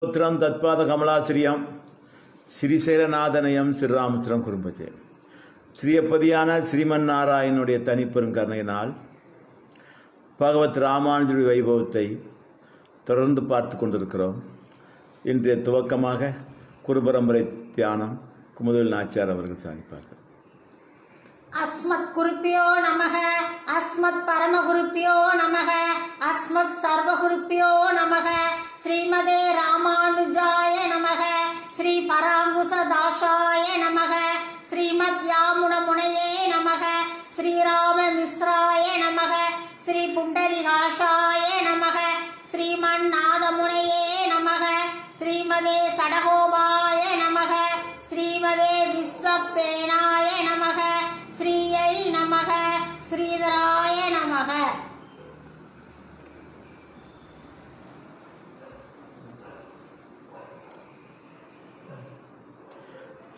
स्तोत्रम तत्पाद कमलाश्रियम श्रीशैलनाथनयम श्रीरामचंद्रम कुरुंबचे ஸ்ரீயப்பதியான ஸ்ரீமன் நாராயணனுடைய தனிப்பெரும் கருணையினால் பகவத் ராமானுஜருடைய வைபவத்தை தொடர்ந்து பார்த்து கொண்டிருக்கிறோம். இன்றைய துவக்கமாக குருபரம்பரை தியானம் குமுதவேல் நாச்சியார் அவர்கள் சாதிப்பார்கள். अस्मत् गुरुभ्यो नमः, अस्मत् परमगुरुभ्यो नमः, अस्मत् सर्वगुरुभ्यो नमः, श्रीमदे रामानुजाय नमः, श्री परांकुशदासाय नमः, श्रीमद् यामुनमुनये नमः, श्रीराम मिश्राय नमः, श्री पुंडरीकाक्षाय नमः, श्रीमन्नाथमुनये नमः, श्रीमदे षडगोपाय नमः, श्रीमदे विश्वक्सेनाय नमः, श्रीयै नमः, श्रीधराय नमः.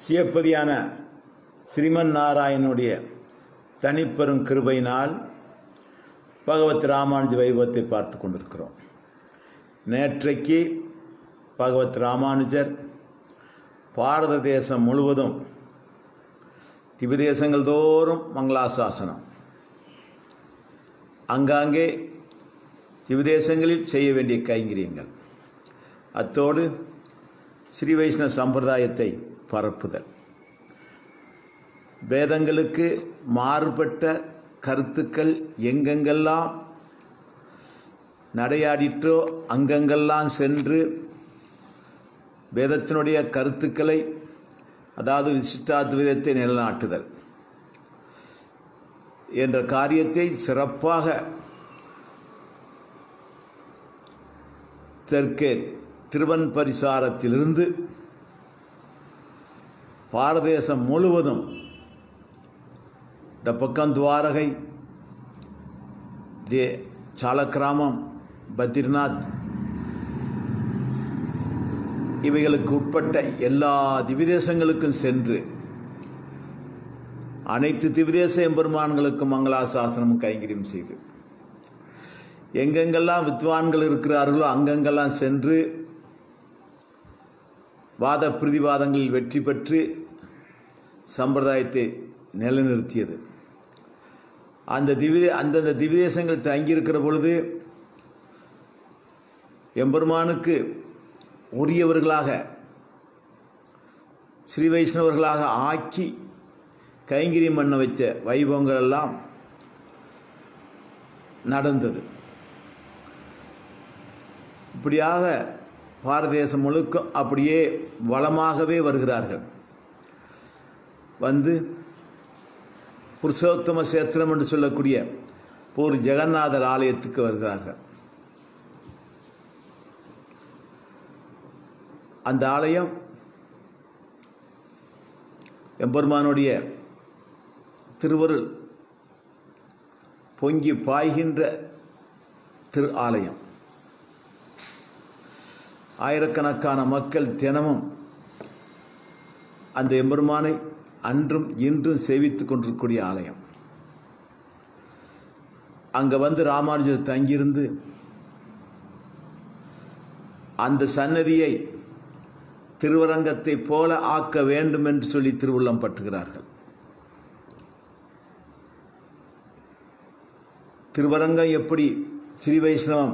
சிவப்பதியான ஸ்ரீமன் நாராயணனுடைய தனிப்பெரும் கிருபையினால் பகவத் ராமானுஜ வைபவத்தை பார்த்து கொண்டிருக்கிறோம். நேற்றைக்கு பகவத் ராமானுஜர் பாரத தேசம் முழுவதும் திவ்யதேசங்கள் தோறும் மங்களாசாசனம், அங்காங்கே திவ்யதேசங்களில் செய்ய வேண்டிய கைங்கரியங்கள், அத்தோடு ஸ்ரீ வைஷ்ணவ சம்பிரதாயத்தை பரப்புதல், வேதங்களுக்கு மாறுபட்ட கருத்துக்கள் எங்கெங்கெல்லாம் நடையாடிற்றோ அங்கங்கெல்லாம் சென்று வேதத்தினுடைய கருத்துக்களை, அதாவது விசிஷ்டாத்வைதத்தை நிலைநாட்டுதல் என்ற காரியத்தை சிறப்பாக தெற்கே திருவன்பரிசாரத்திலிருந்து பாரதேசம் முழுவதும், இந்த பக்கம் துவாரகை, சாலக்கிராமம், பத்ரிநாத், இவைகளுக்கு உட்பட்ட எல்லா திவ்யதேசங்களுக்கும் சென்று அனைத்து திவ்யதேச எம்பெருமான்களுக்கும் மங்களாசாசனம் கைங்கரியம் செய்து, எங்கெங்கெல்லாம் வித்வான்கள் இருக்கிறார்களோ அங்கெங்கெல்லாம் சென்று வாத பிரதிவாதங்களில் வெற்றி பெற்று சம்பிரதாயத்தை நிலைநிறுத்தியது. அந்தந்த திவ்யதேசங்கள் தங்கியிருக்கிற பொழுது எம்பெருமானுக்கு உரியவர்களாக, ஸ்ரீ வைஷ்ணவர்களாக ஆக்கி கைங்கரியம் பண்ண வைத்த வைபவங்கள் எல்லாம் நடந்தது. இப்படியாக பாரதேசம் முழுக்க அப்படியே வளமாகவே வருகிறார்கள். வந்து புருஷோத்தம சேத்திரம் என்று சொல்லக்கூடிய பூரி ஜெகநாதர் ஆலயத்துக்கு வருகிறார்கள். அந்த ஆலயம் எம்பெருமானுடைய திருவருள் பொங்கி பாய்கின்ற திரு ஆலயம். ஆயிரக்கணக்கான மக்கள் தினமும் அந்த எம்பெருமானை அன்றும் இன்றும் சேவித்துக் கொண்டிருக்கக்கூடிய ஆலயம். அங்கே வந்து ராமானுஜர் தங்கியிருந்து அந்த சன்னதியை திருவரங்கத்தை போல ஆக்க வேண்டும் என்று சொல்லி திருவுள்ளம் பற்றுகிறார்கள். திருவரங்கம் எப்படி ஸ்ரீ வைஷ்ணவம்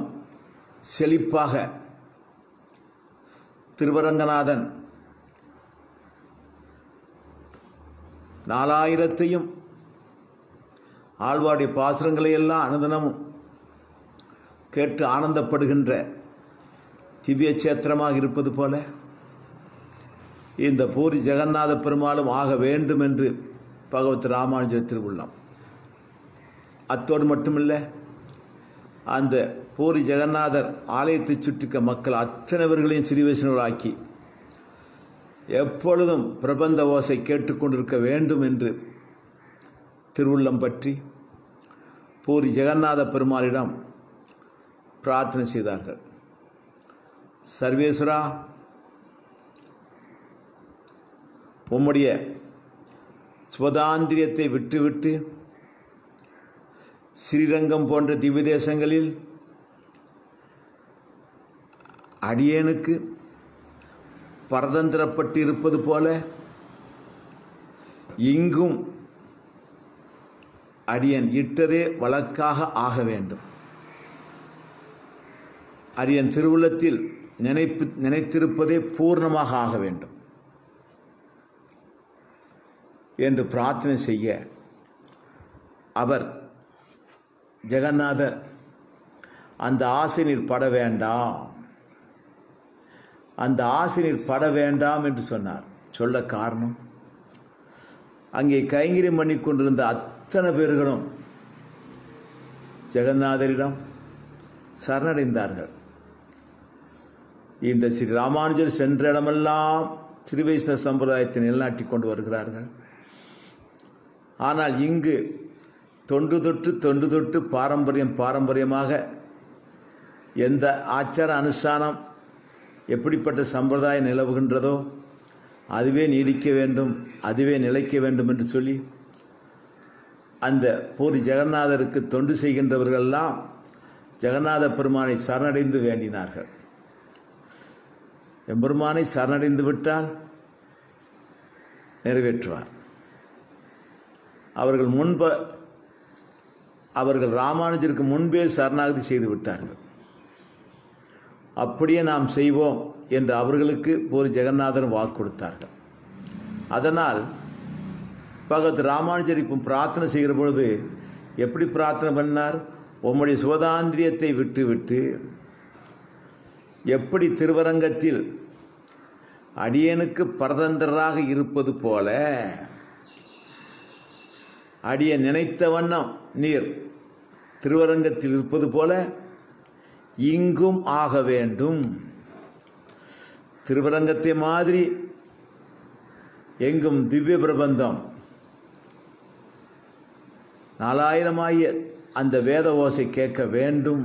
செழிப்பாக, திருவரங்கநாதன் 4000 ஆழ்வாருடைய பாசுரங்களை எல்லாம் அனுதினமும் கேட்டு ஆனந்தப்படுகின்ற திவ்ய சேத்திரமாக இருப்பது போல இந்த பூரி ஜெகநாத பெருமாளும் ஆக வேண்டும் என்று பகவத் ராமானுஜர் திருவுள்ளம். அத்தோடு மட்டுமில்லை, அந்த பூரி ஜெகநாதர் ஆலயத்தை சுற்றிக்க மக்கள் அத்தனைவர்களையும் ஸ்ரீ வைஷ்ணவராக்கி எப்பொழுதும் பிரபந்த ஓசை கேட்டுக்கொண்டிருக்க வேண்டும் என்று திருவுள்ளம் பற்றி பூரி ஜெகநாத பெருமாளிடம் பிரார்த்தனை செய்தார்கள். சர்வேஸ்வரா, உம்முடைய சுபதாந்திரியத்தை விட்டுவிட்டு ஸ்ரீரங்கம் போன்ற திவ்ய தேசங்களில் அடியேனுக்கு பரதந்திரப்பட்டு இருப்பது போல இங்கும் அடியன் இட்டதே வழக்காக ஆக வேண்டும். அடியன் திருவுள்ளத்தில் நினைத்திருப்பதே பூர்ணமாக ஆக வேண்டும் என்று பிரார்த்தனை செய்ய அவர் ஜெகநாதர் அந்த ஆசை நீர் பட வேண்டாம், அந்த ஆசை நீர் பட வேண்டாம் என்று சொன்னார். சொல்ல காரணம், அங்கே கைங்கரியம் பண்ணி கொண்டிருந்த அத்தனை பேர்களும் ஜெகநாதரிடம் சரணடைந்தார்கள். இந்த ஸ்ரீ ராமானுஜர் சென்ற இடமெல்லாம் ஸ்ரீ வைஷ்ணவ சம்பிரதாயத்தை நிலைநாட்டி கொண்டு வருகிறார்கள். ஆனால் இங்கு தொன்று தொட்டு பாரம்பரியமாக எந்த ஆச்சார அனுஷ்டானம் எப்படிப்பட்ட சம்பிரதாயம் நிலவுகின்றதோ அதுவே நீடிக்க வேண்டும், அதுவே நிலைக்க வேண்டும் என்று சொல்லி அந்த பூரி ஜெகநாதருக்கு தொண்டு செய்கின்றவர்களெல்லாம் ஜெகநாத பெருமானை சரணடைந்து வேண்டினார்கள். எம்பெருமானை சரணடைந்து விட்டால் நிறைவேற்றுவார். அவர்கள் ராமானுஜருக்கு முன்பே சரணாகதி செய்து விட்டார்கள். அப்படியே நாம் செய்வோம் என்று அவர்களுக்கு பூரி ஜெகநாதர் வாக்கு கொடுத்தார்கள். அதனால் பகவத் ராமானுஜர் இப்போ பிரார்த்தனை செய்கிற பொழுது எப்படி பிரார்த்தனை பண்ணார்? உம்முடைய சுகதாந்திரியத்தை விட்டு எப்படி திருவரங்கத்தில் அடியனுக்கு பரதந்திரராக இருப்பது போல அடியன் நினைத்த வண்ணம் நீர் திருவரங்கத்தில் இருப்பது போல இங்கும் ஆக வேண்டும். திருவரங்கத்தை மாதிரி எங்கும் திவ்ய பிரபந்தம் 4000 அந்த வேத ஓசை கேட்க வேண்டும்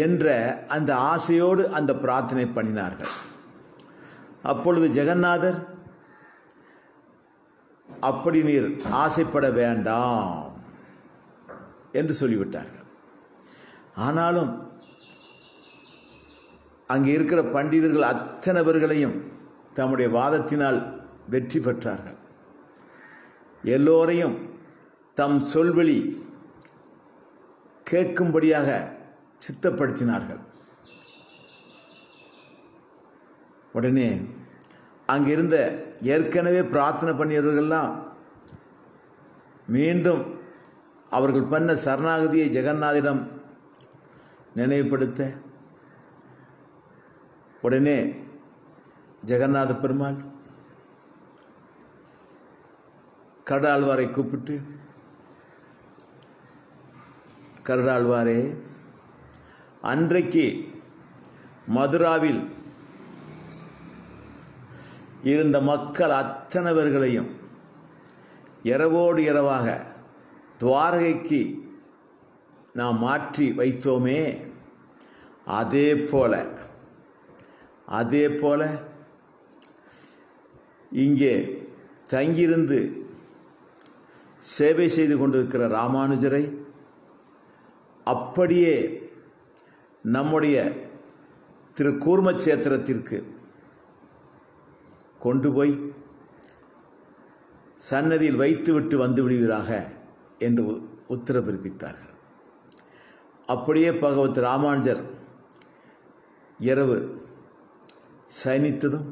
என்ற அந்த ஆசையோடு அந்த பிரார்த்தனை பண்ணினார்கள். அப்பொழுது ஜெகநாதர் அப்படி நீர் ஆசைப்பட வேண்டாம் என்று சொல்லிவிட்டார்கள். ஆனாலும் அங்கே இருக்கிற பண்டிதர்கள் அத்தனை பேர்களையும் தம்முடைய வாதத்தினால் வெற்றி பெற்றார்கள். எல்லோரையும் தம் சொல்வழி கேட்கும்படியாக சித்தப்படுத்தினார்கள். உடனே அங்கிருந்த ஏற்கனவே பிரார்த்தனை பண்ணியவர்கள்லாம் மீண்டும் அவர்கள் பண்ண சரணாகதியை ஜெகநாதிடம் நினைவுபடுத்த உடனே ஜெகநாத பெருமாள் கருடாழ்வாரை கூப்பிட்டு, கருடாழ்வாரே, அன்றைக்கு மதுராவில் இருந்த மக்கள் அத்தனை பேர்களையும் இரவோடு இரவாக துவாரகைக்கு நாம் மாற்றி வைத்தோமே, அதே போல இங்கே தங்கியிருந்து சேவை செய்து கொண்டிருக்கிற ராமானுஜரை அப்படியே நம்முடைய திரு கூர்மச்சேத்திரத்திற்கு கொண்டு போய் சன்னதியில் வைத்துவிட்டு வந்து விடுவீராக என்று உத்தரவு பிறப்பித்தார்கள். அப்படியே பகவத் ராமானுஜர் இரவு சயனித்ததும்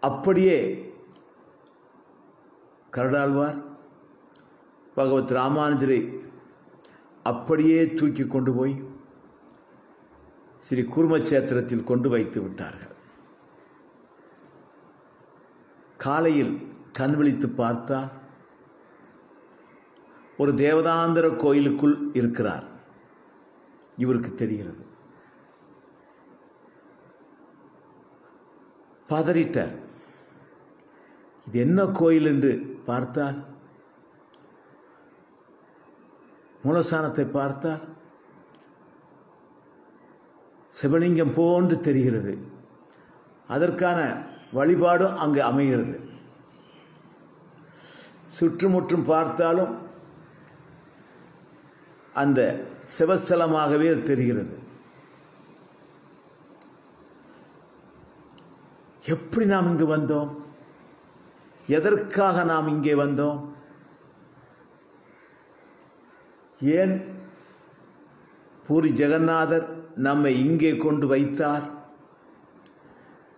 அப்படியே கருடாழ்வார் பகவத் ராமானுஜரை அப்படியே தூக்கி கொண்டு போய் ஸ்ரீ கூர்மச்சேத்திரத்தில் கொண்டு வைத்து விட்டார்கள். காலையில் கண் விழித்து பார்த்தால் ஒரு தேவதாந்திர கோயிலுக்குள் இருக்கிறார். இவருக்கு தெரிகிறது. பதறிட்டார். இது என்ன கோயில் என்று பார்த்தால், மூலஸ்தானத்தை பார்த்தால் சிவலிங்கம் போன்று தெரிகிறது. அதற்கான வழிபாடும் அங்கு அமைகிறது. சுற்றுமுற்றும் பார்த்தாலும் அந்த சிவஸ்தலமாகவே தெரிகிறது. எப்படி நாம் இங்கு வந்தோம்? எதற்காக நாம் இங்கே வந்தோம்? ஏன் பூரி ஜெகநாதர் நம்மை இங்கே கொண்டு வைத்தார்?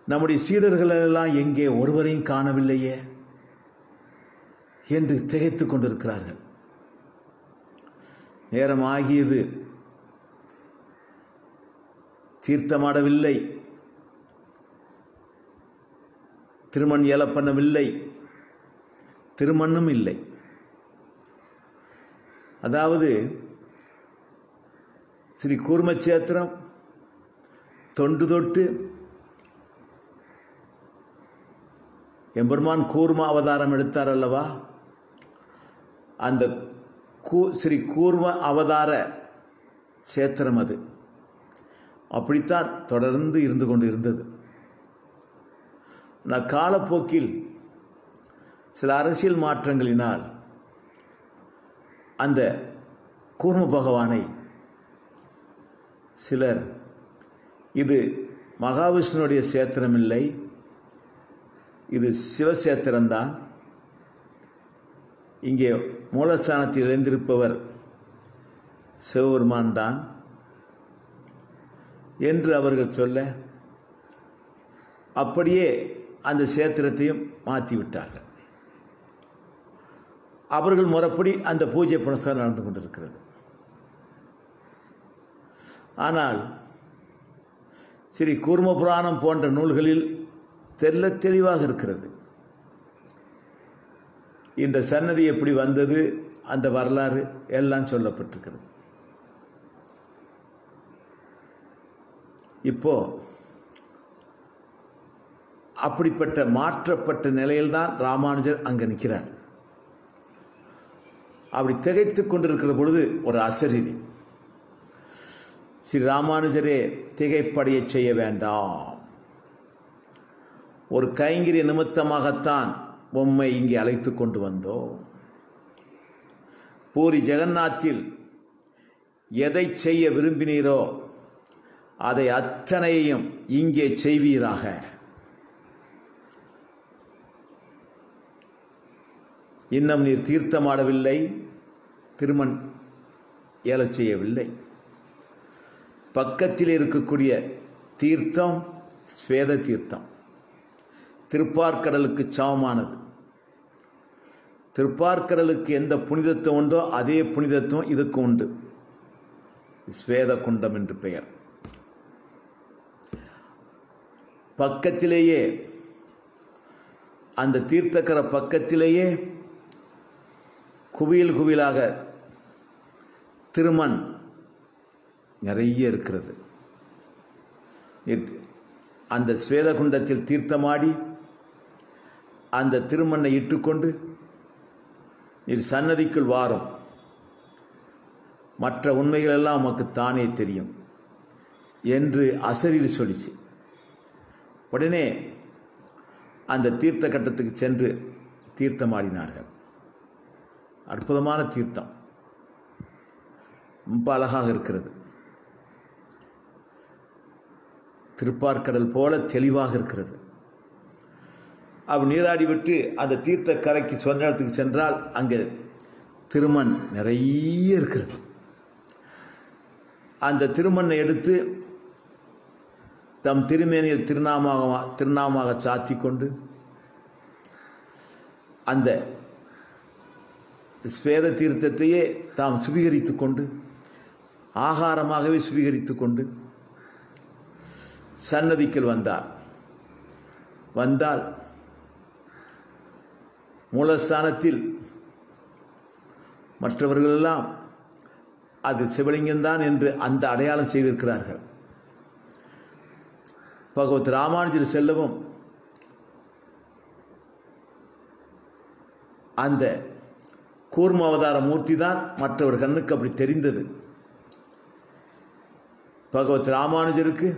நம்முடைய சீடர்களெல்லாம் எங்கே ஒருவரையும் காணவில்லையே என்று திகைத்துக் கொண்டிருக்கிறார்கள். நேரமாகியது, தீர்த்தமாடவில்லை, திருமண் ஏல பண்ணவில்லை, திருமண்ணும் இல்லை. அதாவது ஸ்ரீ கூர்மச்சேத்திரம் தொண்டு தொட்டு எம்பெருமான் கூர்ம அவதாரம் எடுத்தார் அல்லவா, அந்த ஸ்ரீ கூர்ம அவதார சேத்திரம் அது. அப்படித்தான் தொடர்ந்து இருந்து கொண்டு இருந்தது. காலப்போக்கில் சில அரசியல் மாற்றங்களினால் அந்த கூர்ம பகவானை சிலர் இது மகாவிஷ்ணுடைய சேத்திரம் இல்லை, இது சிவசேத்திரம்தான், இங்கே மூலஸ்தானத்தில் எழுந்திருப்பவர் சிவபெருமான் தான் என்று அவர்கள் சொல்ல, அப்படியே அந்த சேத்திரத்தையும் மாற்றிவிட்டார்கள். அவர்கள் முறைப்படி அந்த பூஜை புனஸ்காரம் நடந்து கொண்டிருக்கிறது. ஆனால் ஸ்ரீ கூர்ம புராணம் போன்ற நூல்களில் தெள்ளத் தெளிவாக இருக்கிறது. இந்த சன்னதி எப்படி வந்தது, அந்த வரலாறு எல்லாம் சொல்லப்பட்டிருக்கிறது. இப்போ அப்படிப்பட்ட மாற்றப்பட்ட நிலையில்தான் ராமானுஜர் அங்கே நிற்கிறார். அப்படி திகைத்து கொண்டிருக்கிற பொழுது ஒரு அசரீரி, ஸ்ரீ ராமானுஜரே திகைப்படைய செய்ய வேண்டாம், ஒரு கைங்கரிய நிமித்தமாகத்தான் உம்மை இங்கே அழைத்து கொண்டு வந்தோம். பூரி ஜெகநாத்தில் எதை செய்ய விரும்பினீரோ அதை அத்தனையும் இங்கே செய்வீராக. இன்னும் நீர் தீர்த்தமாடவில்லை, திருமண் ஏலச் செய்யவில்லை. பக்கத்தில் இருக்கக்கூடிய தீர்த்தம் ஸ்வேத தீர்த்தம், திருப்பார்கடலுக்கு சமமானது. திருப்பார்கடலுக்கு எந்த புனிதத்துவம் உண்டோ அதே புனிதத்துவம் இதுக்கு உண்டு. ஸ்வேத குண்டம் என்று பெயர். பக்கத்திலேயே, அந்த தீர்த்தக்கர பக்கத்திலேயே குவியல் குவியலாக திருமண் நிறைய இருக்கிறது. அந்த ஸ்வேதகுண்டத்தில் தீர்த்தமாடி அந்த திருமண்ணை இட்டுக்கொண்டு நீர் சன்னதிக்குள் வாரும், மற்ற உண்மைகள் எல்லாம் உமக்கு தானே தெரியும் என்று அசரீரி சொல்லிச்சு. உடனே அந்த தீர்த்த கட்டத்துக்கு சென்று தீர்த்தமாடினார்கள். அற்புதமான தீர்த்தம், ரொம்ப அழகாக இருக்கிறது. திருப்பார்கடல் போல தெளிவாக இருக்கிறது. அவர் நீராடிவிட்டு அந்த தீர்த்த கரைக்கு சொன்ன இடத்துக்கு சென்றால் அங்கே திருமண் நிறைய இருக்கிறது. அந்த திருமண்ணை எடுத்து தம் திருமேனியில் திருநாமமாக சாத்தி கொண்டு அந்த ஸ்வேத தீர்த்தத்தையே தாம் சுவீகரித்து கொண்டு, ஆகாரமாகவே சுவீகரித்து கொண்டு சன்னதிக்குள் வந்தால் மூலஸ்தானத்தில் மற்றவர்களெல்லாம் அது சிவலிங்கம்தான் என்று அந்த அடையாளம் செய்திருக்கிறார்கள். பகவத் ராமானுஜர் செல்லவும் அந்த கூர்ம அவதார மூர்த்தி தான் மற்றவர் கண்ணுக்கு அப்படி தெரிந்தது. பகவத் ராமானுஜருக்கு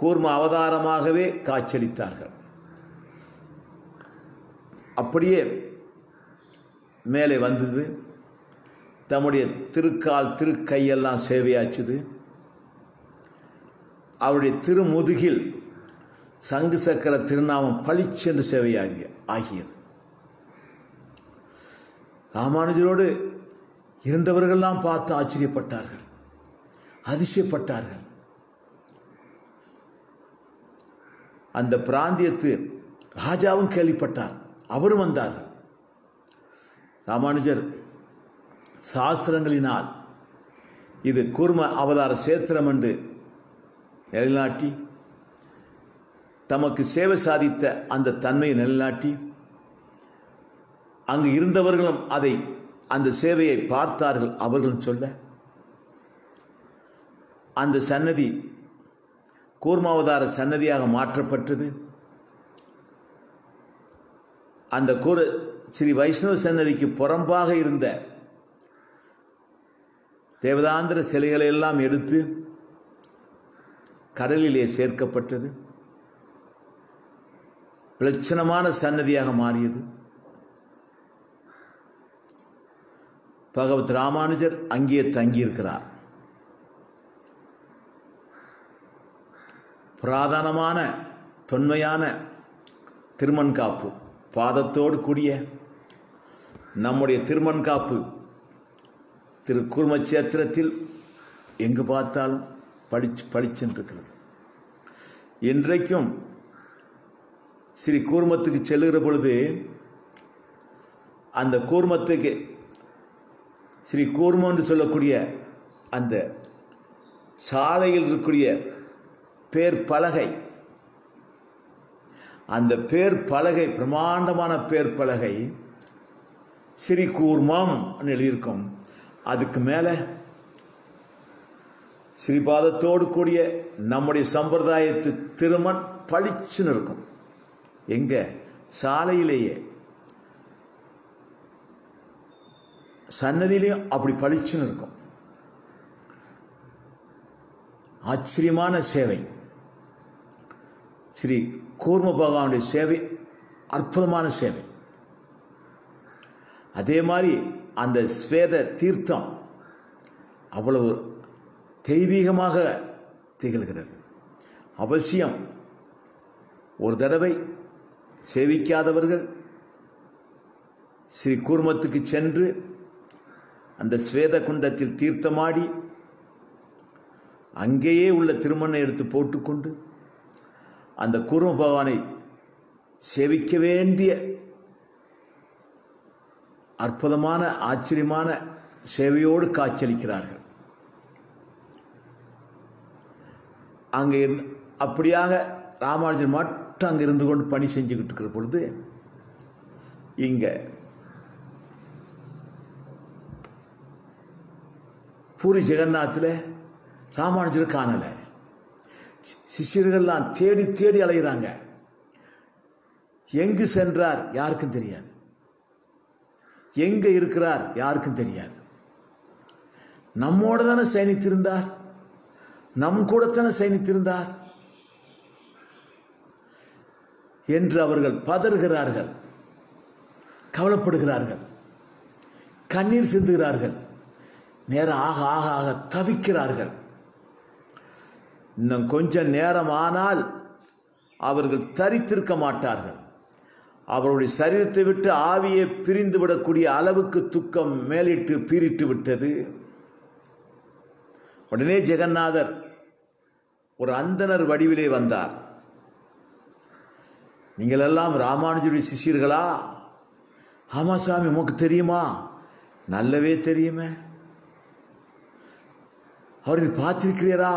கூர்ம அவதாரமாகவே காட்சியளித்தார்கள். அப்படியே மேலே வந்தது. தம்முடைய திருக்கால் திருக்கையெல்லாம் சேவையாச்சுது. அவருடைய திருமுதுகில் சங்கு சக்கர திருநாமம் பளிச்சென்று ஆகியது. ராமானுஜரோடு இருந்தவர்கள்லாம் பார்த்து ஆச்சரியப்பட்டார்கள், அதிசயப்பட்டார்கள். அந்த பிராந்தியத்து ராஜாவும் கேள்விப்பட்டார், அவரும் வந்தார்கள். ராமானுஜர் சாஸ்திரங்களினால் இது கூர்ம அவதார சேத்திரம் என்று நிலைநாட்டி, தமக்கு சேவை சாதித்த அந்த தன்மையை நிலைநாட்டி, அங்கு இருந்தவர்களும் அந்த சேவையை பார்த்தார்கள். அவர்களும் சொல்ல அந்த சன்னதி கூர்மாவதார சன்னதியாக மாற்றப்பட்டது. அந்த ஸ்ரீ வைஷ்ணவ சன்னதிக்கு புறம்பாக இருந்த தேவதாந்திர சிலைகளை எல்லாம் எடுத்து கடலிலே சேர்க்கப்பட்டது. விலட்சணமான சன்னதியாக மாறியது. பகவத் ராமானுஜர் அங்கே தங்கியிருக்கிறார். புராதனமான தொன்மையான திருமண்காப்பு பாதத்தோடு கூடிய நம்முடைய திருமண்காப்பு திரு கூர்மச்சேத்திரத்தில் எங்கு பார்த்தாலும் பளிச்சென்றிருக்கிறது. இன்றைக்கும் ஸ்ரீ கூர்மத்துக்கு செல்லுகிற பொழுது அந்த கூர்மத்துக்கு ஸ்ரீ கூர்மம் என்று சொல்லக்கூடிய அந்த சாலையில் இருக்கக்கூடிய பேர் பலகை, அந்த பேர் பலகை பிரமாண்டமான பேர் பலகை ஸ்ரீ கூர்மம் எழுதியிருக்கும். அதுக்கு மேலே ஸ்ரீபாதத்தோடு கூடிய நம்முடைய சம்பிரதாயத்து திருமண் பளிச்சுன்னு இருக்கும். எங்க சாலையிலேயே சன்னதியிலையும் அப்படி பளிச்சுன்னு இருக்கும். ஆச்சரியமான சேவை. ஸ்ரீ கூர்ம பகவானுடைய சேவை அற்புதமான சேவை. அதே மாதிரி அந்த ஸ்வேத தீர்த்தம் அவ்வளவு தெய்வீகமாக திகழ்கிறது. அவசியம் ஒரு தடவை சேவிக்காதவர்கள் ஸ்ரீ கூர்மத்துக்கு சென்று அந்த ஸ்வேத குண்டத்தில் தீர்த்தமாடி அங்கேயே உள்ள திருமண்ணை எடுத்து போட்டுக்கொண்டு அந்த கூர்ம பகவானை சேவிக்க வேண்டிய அற்புதமான ஆச்சரியமான சேவையோடு காட்சியளிக்கிறார்கள். அங்கே அப்படியாக ராமானுஜர் மட்டும் அங்கே இருந்து கொண்டு பணி செஞ்சுக்கிட்டு இருக்கிற பொழுது இங்கே பூரி ஜெகநாத்தில் ராமானுஜரை காணலை. சிஷ்யர்கள்லாம் தேடி தேடி அலைகிறாங்க. எங்கு சென்றார் யாருக்கும் தெரியாது, எங்க இருக்கிறார் யாருக்கும் தெரியாது. நம்மோட தானே சயனித்திருந்தார், நம் கூடத்தானே சயனித்திருந்தார் என்று அவர்கள் பதறுகிறார்கள், கவலைப்படுகிறார்கள், கண்ணீர் சிந்துகிறார்கள், நேரம் ஆக ஆக ஆக தவிக்கிறார்கள். இன்னும் கொஞ்சம் நேரம் ஆனால் அவர்கள் தரித்திருக்க மாட்டார்கள். அவருடைய சரீரத்தை விட்டு ஆவியை பிரிந்து விடக்கூடிய அளவுக்கு துக்கம் மேலிட்டு பீரிட்டு விட்டது. உடனே ஜெகநாதர் ஒரு அந்தனர் வடிவிலே வந்தார். நீங்கள் எல்லாம் ராமானுஜருடைய சிஷ்யர்களா? ஆமா சாமி, உமக்கு தெரியுமா? நல்லவே தெரியுமே. அவரை பார்த்திருக்கிறீரா?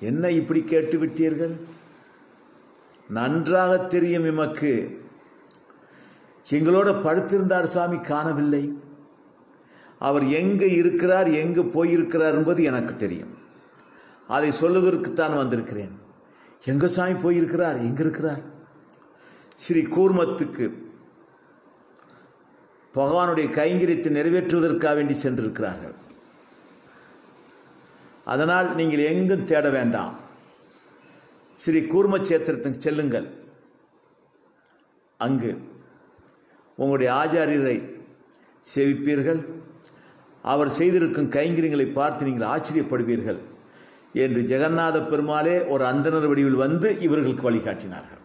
என்ன இப்படி கேட்டு விட்டீர்கள்? நன்றாக தெரியும் எமக்கு. எங்களோட படுத்திருந்தார் சாமி, காணவில்லை. அவர் எங்கே இருக்கிறார், எங்கு போயிருக்கிறார் என்பது எனக்கு தெரியும். அதை சொல்லுவதற்குத்தான் வந்திருக்கிறேன். எங்க சாமி போயிருக்கிறார், எங்க இருக்கிறார்? ஸ்ரீ கூர்மத்துக்கு பகவானுடைய கைங்கரியத்தை நிறைவேற்றுவதற்காக வேண்டி சென்றிருக்கிறார்கள். அதனால் நீங்கள் எங்கும் தேட வேண்டாம், ஸ்ரீ கூர்மச்சேத்திரத்துக்கு செல்லுங்கள். அங்கு உங்களுடைய ஆச்சாரியரை சேவிப்பீர்கள். அவர் செய்திருக்கும் கைங்கரியங்களை பார்த்து நீங்கள் ஆச்சரியப்படுவீர்கள் என்று ஜெகநாத பெருமாளே ஒரு அந்தணர் வடிவில் வந்து இவர்களுக்கு வழிகாட்டினார்கள்.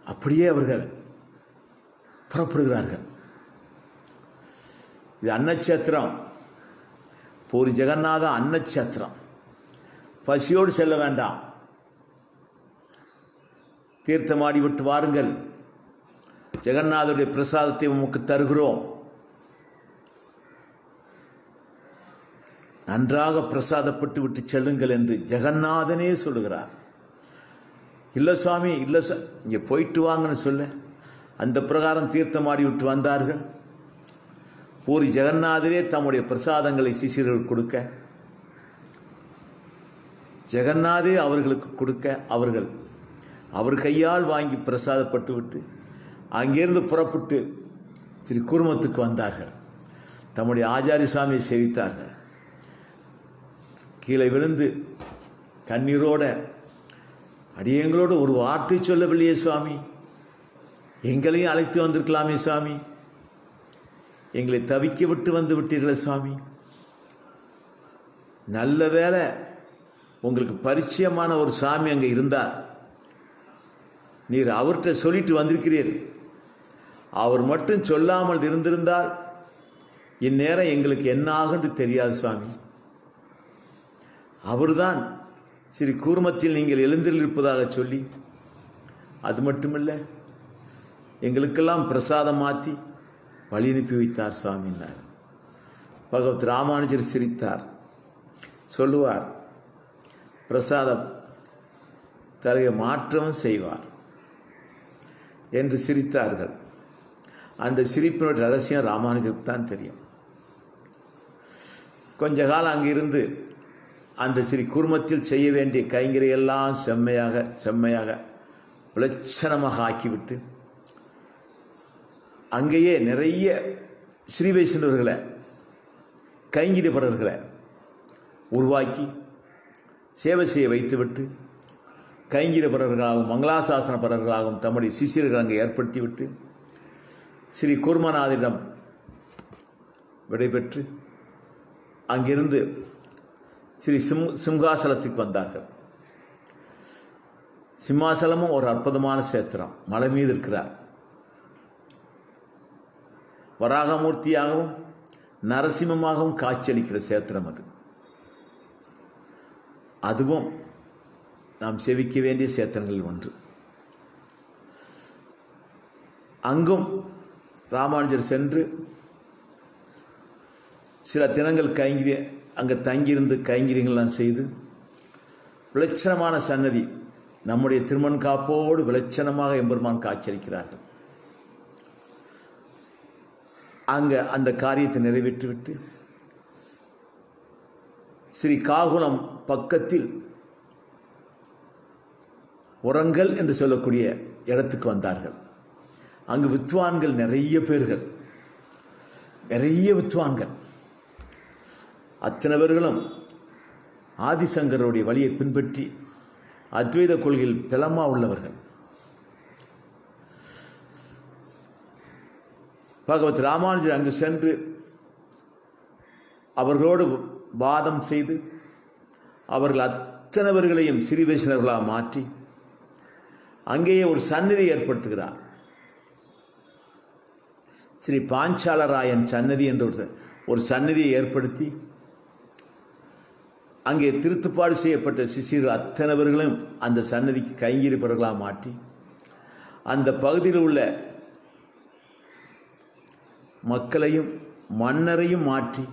அப்படியே அவர்கள் புறப்படுகிறார்கள். இது அன்னச்சத்திரம், பூரி ஜெகநாத அன்னச்சத்திரம். பசியோடு செல்ல வேண்டாம், தீர்த்தமாடி விட்டு வாருங்கள், ஜெகநாதருடைய பிரசாதத்தை உமக்கு தருகிறோம், நன்றாக பிரசாதப்பட்டு விட்டு செல்லுங்கள் என்று ஜெகநாதனே சொல்லுகிறார். இல்லை சுவாமி, இல்லை இங்கே போயிட்டு வாங்கன்னு சொல்ல அந்த பிரகாரம் தீர்த்தமாடி விட்டு வந்தார்கள். பூரி ஜெகநாதரே தம்முடைய பிரசாதங்களை சிஷியர்கள் கொடுக்க, ஜெகநாதே அவர்களுக்கு கொடுக்க, அவர்கள் அவர் கையால் வாங்கி பிரசாதப்பட்டு விட்டு அங்கிருந்து புறப்பட்டு ஸ்ரீ கூர்மத்துக்கு வந்தார்கள். தம்முடைய ஆச்சாரிய சுவாமியை சேவித்தார்கள். கீழே விழுந்து கண்ணீரோட, அடியங்களோடு ஒரு வார்த்தை சொல்லவில்லையே சுவாமி, எங்களையும் அழைத்து வந்திருக்கலாமே சுவாமி, எங்களை தவிக்க விட்டு வந்து விட்டீர்களே சுவாமி, நல்ல வேளை உங்களுக்கு பரிச்சயமான ஒரு சாமி அங்கே இருந்தார், நீர் அவர்கிட்ட சொல்லிட்டு வந்திருக்கிறீர், அவர் மட்டும் சொல்லாமல் இருந்திருந்தால் இந்நேரம் எங்களுக்கு என்ன ஆகுன்னு தெரியாது சுவாமி. அவர்தான் ஸ்ரீ கூர்மத்தில் நீங்கள் எழுந்திருப்பதாக சொல்லி, அது மட்டுமில்லை எங்களுக்கெல்லாம் பிரசாதம் மாற்றி வழி அனுப்பி வைத்தார் சுவாமின்னார். பகவத் ராமானுஜர் சிரித்தார். சொல்லுவார், பிரசாதம் தரைய மாற்றமும் செய்வார் என்று சிரித்தார்கள். அந்த சிரிப்பினுடைய ரகசியம் ராமானுஜருக்கு தான் தெரியும். கொஞ்ச காலம் அங்கிருந்து அந்த ஸ்ரீ குர்மத்தில் செய்ய வேண்டிய கைங்கரையெல்லாம் செம்மையாக விளட்சணமாக ஆக்கிவிட்டு அங்கேயே நிறைய ஸ்ரீ வைஷ்ணவர்களை, கைங்கரியப்பரர்களை உருவாக்கி சேவை செய்ய வைத்துவிட்டு, கைங்கரியப்பரர்களாகவும் மங்களாசாசனப்பரர்களாகவும் தம்முடைய சிஷியர்கள் அங்கே ஏற்படுத்திவிட்டு ஸ்ரீ கூர்மநாதரிடம் விடைபெற்று அங்கிருந்து ஸ்ரீ சிம்ஹாசலத்துக்கு வந்தார்கள். சிம்மாசலமும் ஒரு அற்புதமான சேத்திரம், மலை மீது இருக்கிறார். வராகமூர்த்தியாகவும் நரசிம்மமாகவும் காட்சியளிக்கிற சேத்திரம் அது. அதுவும் நாம் செவிக்க வேண்டிய சேத்திரங்களில் ஒன்று. அங்கும் ராமானுஜர் சென்று சில தினங்கள் அங்கே தங்கியிருந்து கைங்கரியங்கள்லாம் செய்து விளட்சணமான சன்னதி, நம்முடைய திருமண் காப்போடு விளட்சணமாக எம்பெருமான் காட்சியளிக்கிறார்கள். அங்கே அந்த காரியத்தை நிறைவேற்றிவிட்டு ஸ்ரீ காகுளம் பக்கத்தில் உரங்கல் என்று சொல்லக்கூடிய இடத்துக்கு வந்தார்கள். அங்கு வித்வான்கள் நிறைய பேர்கள், நிறைய வித்வான்கள், அத்தனை பேர்களும் ஆதிசங்கருடைய வழியை பின்பற்றி அத்வைத கொள்கையில் பலமா உள்ளவர்கள். பகவத் ராமானுஜர் அங்கு சென்று அவர்களோடு வாதம் செய்து அவர்கள் அத்தனை பேர்களையும் ஸ்ரீ வைஷ்ணவர்களாக மாற்றி அங்கேயே ஒரு சந்நிதி ஏற்படுத்துகிறார். ஸ்ரீ பாஞ்சாலராயன் சன்னதி என்ற ஒரு சந்நிதியை ஏற்படுத்தி அங்கே திருத்துப்பாடு செய்யப்பட்ட சிஷியர்கள் அத்தனை பேர்களும் அந்த சன்னதிக்கு கைங்கரிப்பவர்களாக மாற்றி அந்த பகுதியில் உள்ள மக்களையும் மன்னரையும் மாற்றி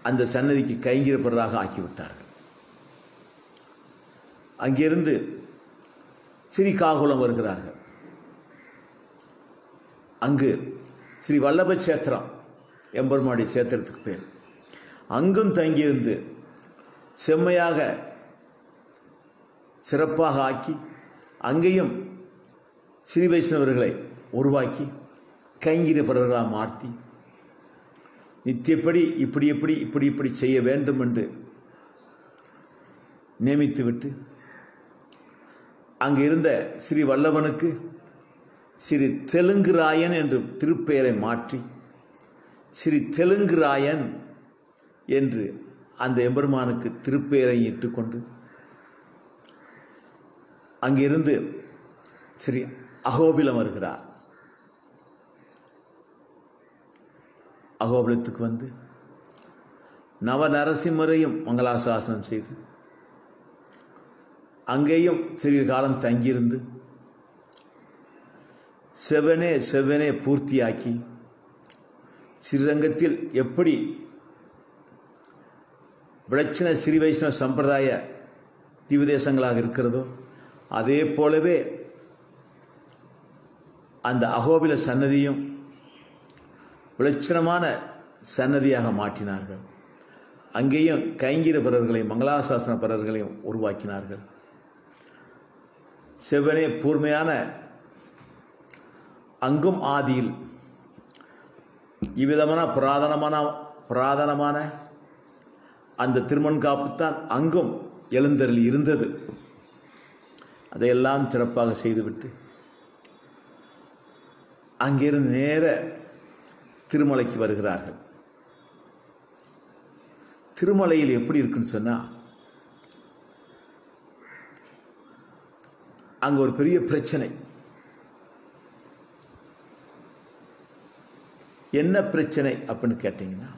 அந்த சன்னதிக்கு கைங்கரிப்பவர்களாக ஆக்கிவிட்டார்கள். அங்கிருந்து ஸ்ரீகாகுளம் வருகிறார்கள். அங்கு ஸ்ரீ வல்லப சேத்திரம், எம்பெருமானுடைய சேத்திரத்துக்கு பேர். அங்கும் தங்கியிருந்து செம்மையாக சிறப்பாக ஆக்கி அங்கேயும் ஸ்ரீ வைஷ்ணவர்களை உருவாக்கி கைங்கரியப்பவர்களாக மாற்றி நித்தியப்படி இப்படி செய்ய வேண்டும் என்று நியமித்துவிட்டு அங்கு இருந்த ஸ்ரீ வல்லவனுக்கு ஸ்ரீ தெலுங்குராயன் என்று திருப்பெயரை மாற்றி ஸ்ரீ தெலுங்குராயன் என்று அந்த எம்பெருமானுக்கு திருப்பெயரை இட்டுக்கொண்டு அங்கிருந்து ஸ்ரீ அகோபிலம் வருகிறார். அகோபிலத்துக்கு வந்து நவநரசிம்மரையும் மங்களாசாசனம் செய்து அங்கேயும் சிறிது காலம் தங்கியிருந்து செவ்வனே பூர்த்தியாக்கி ஸ்ரீரங்கத்தில் எப்படி விளச்சின ஸ்ரீ வைஷ்ணவ சம்பிரதாய திவ்யதேசங்களாக இருக்கிறதோ அதே போலவே அந்த அகோபில சன்னதியும் விளச்சனமான சன்னதியாக மாற்றினார்கள். அங்கேயும் கைங்கர பரர்களையும் மங்களாசாசன பரர்களையும் உருவாக்கினார்கள். செவ்வனே கூர்மையான அங்கும் ஆதியில் இவ்விதமான புராதனமான அந்த திருமண்காப்புத்தான் அங்கும் எழுந்தருளி இருந்தது. அதையெல்லாம் சிறப்பாக செய்துவிட்டு அங்கிருந்து நேர திருமலைக்கு வருகிறார்கள். திருமலையில் எப்படி இருக்குன்னு சொன்னால் அங்கே ஒரு பெரிய பிரச்சனை. என்ன பிரச்சனை அப்படின்னு கேட்டீங்கன்னா,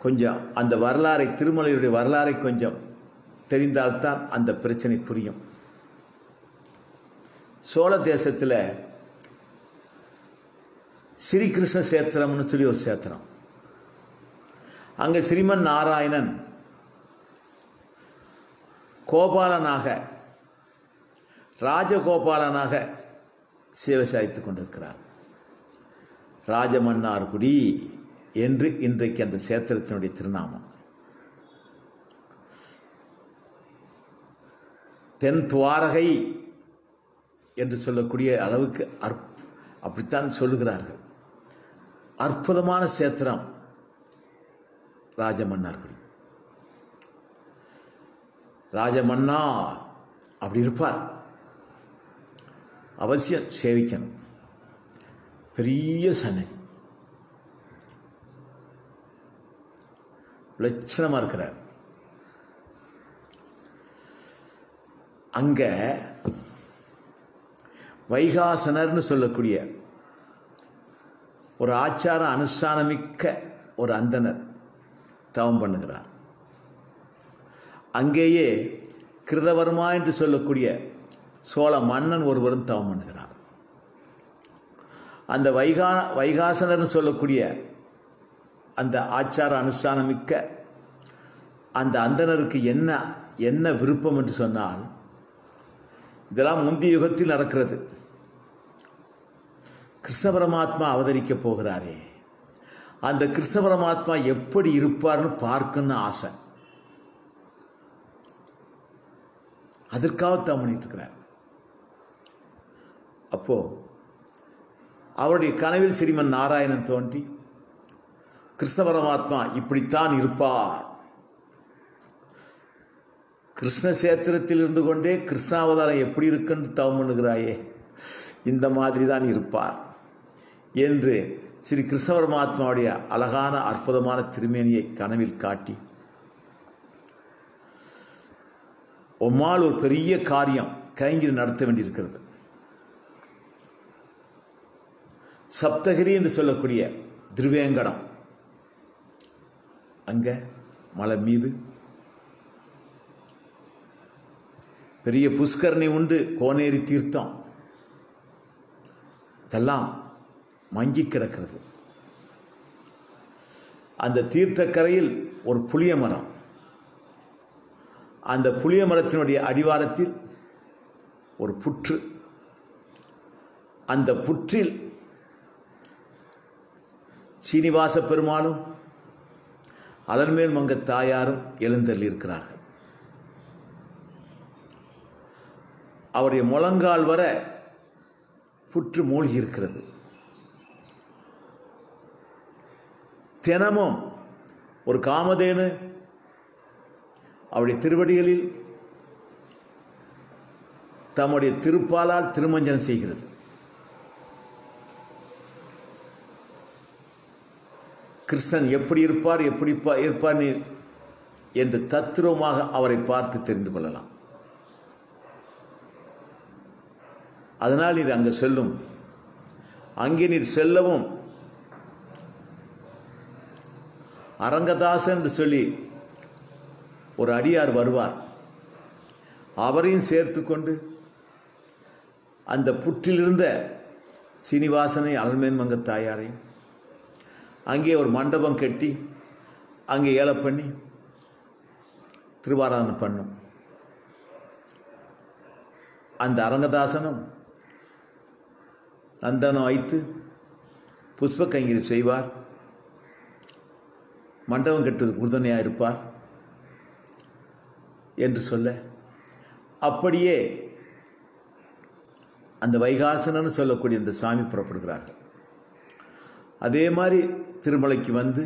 கொஞ்சம் அந்த வரலாறை, திருமலையுடைய வரலாறை கொஞ்சம் தெரிந்தால்தான் அந்த பிரச்சனை புரியும். சோழ தேசத்தில் ஸ்ரீகிருஷ்ண சேத்திரம்னு சொல்லி ஒரு சேத்திரம். அங்கே ஸ்ரீமன் நாராயணன் கோபாலனாக, ராஜகோபாலனாக சேவை சாய்த்துக் கொண்டிருக்கிறார். ராஜமன்னார்குடி என்று இன்றைக்கு அந்த சேத்திரத்தினுடைய திருநாமம். தென் துவாரகை என்று சொல்லக்கூடிய அளவுக்கு அப்படித்தான் சொல்லுகிறார்கள். அற்புதமான சேத்திரம் ராஜமன்னார்குடி. ராஜமன்னா அப்படி இருப்பார், அவசியம் சேவிக்கணும். பெரிய சன்னதி, லட்சணமாக இருக்கிறார். அங்க வைகாசனர்னு சொல்லக்கூடிய ஒரு ஆச்சார அனுஷ்டானமிக்க ஒரு அந்தனர் தவம் பண்ணுகிறார். அங்கேயே கிருதவர்மா என்று சொல்லக்கூடிய சோழ மன்னன் ஒருவரும் தவம் பண்ணுகிறார். அந்த வைகாசனர்னு சொல்லக்கூடிய அந்த ஆச்சார அனுஷ்டானமிக்க அந்த அந்தனருக்கு என்ன விருப்பம் என்று சொன்னால், இதெல்லாம் முந்தைய யுகத்தில் நடக்கிறது. கிருஷ்ண பரமாத்மா அவதரிக்க போகிறாரே, அந்த கிருஷ்ண பரமாத்மா எப்படி இருப்பார்னு பார்க்கணும்னு ஆசை. அதற்காக தான் பண்ணிட்டு இருக்கிறார். அப்போ அவருடைய கனவில் ஸ்ரீமன் நாராயணன் தோன்றி, கிருஷ்ண பரமாத்மா இப்படித்தான் இருப்பார், கிருஷ்ண சேத்திரத்தில் இருந்து கொண்டே கிருஷ்ணாவதாரம் எப்படி இருக்குன்னு தவம் பண்ணுகிறாயே, இந்த மாதிரி தான் இருப்பார் என்று ஸ்ரீ கிருஷ்ண பரமாத்மாவுடைய அழகான அற்புதமான திருமேனியை கனவில் காட்டி, உம்மால் ஒரு பெரிய காரியம் கைங்கரி நடத்த வேண்டியிருக்கிறது. சப்தகிரி என்று சொல்லக்கூடிய திருவேங்கடம், அங்க மலை மீது பெரிய புஷ்கரணி உண்டு, கோனேரி தீர்த்தம், இதெல்லாம் மங்கி கிடக்கிறது. அந்த தீர்த்தக்கரையில் ஒரு புளிய மரம், அந்த புளிய மரத்தினுடைய அடிவாரத்தில் ஒரு புற்று, அந்த புற்றில் சீனிவாச பெருமாளும் அலர்மேல் மங்க தாயாரும் எழுந்தருளி இருக்கிறார்கள். அவருடைய முழங்கால் வர புற்று மூழ்கி இருக்கிறது. தினமும் ஒரு காமதேனு அவருடைய திருவடிகளில் தம்முடைய திருப்பாலால் திருமஞ்சனம் செய்கிறது. கிருஷ்ணன் எப்படி இருப்பார் இருப்பார் என்று தத்ரூபமாக அவரை பார்த்து தெரிந்து கொள்ளலாம். அதனால் நீர் அங்கு செல்லும். அங்கே நீர் செல்லவும் அரங்கதாசன் என்று சொல்லி ஒரு அடியார் வருவார். அவரையும் சேர்த்து கொண்டு அந்த புற்றிலிருந்த சீனிவாசனை அலமேன்மங்க தாயாரையும் அங்கே ஒரு மண்டபம் கட்டி அங்கே ஏலம் பண்ணி திருவாராதனை பண்ணும். அந்த அரங்கதாசனும் நந்தனம் வைத்து புஷ்ப கைங்கரி செய்வார். மண்டபம் கட்டுவதற்கு உறுதுணையாக இருப்பார் என்று சொல்ல, அப்படியே அந்த வைகாசனன்னு சொல்லக்கூடிய அந்த சாமி புறப்படுகிறார்கள். அதே மாதிரி திருமலைக்கு வந்து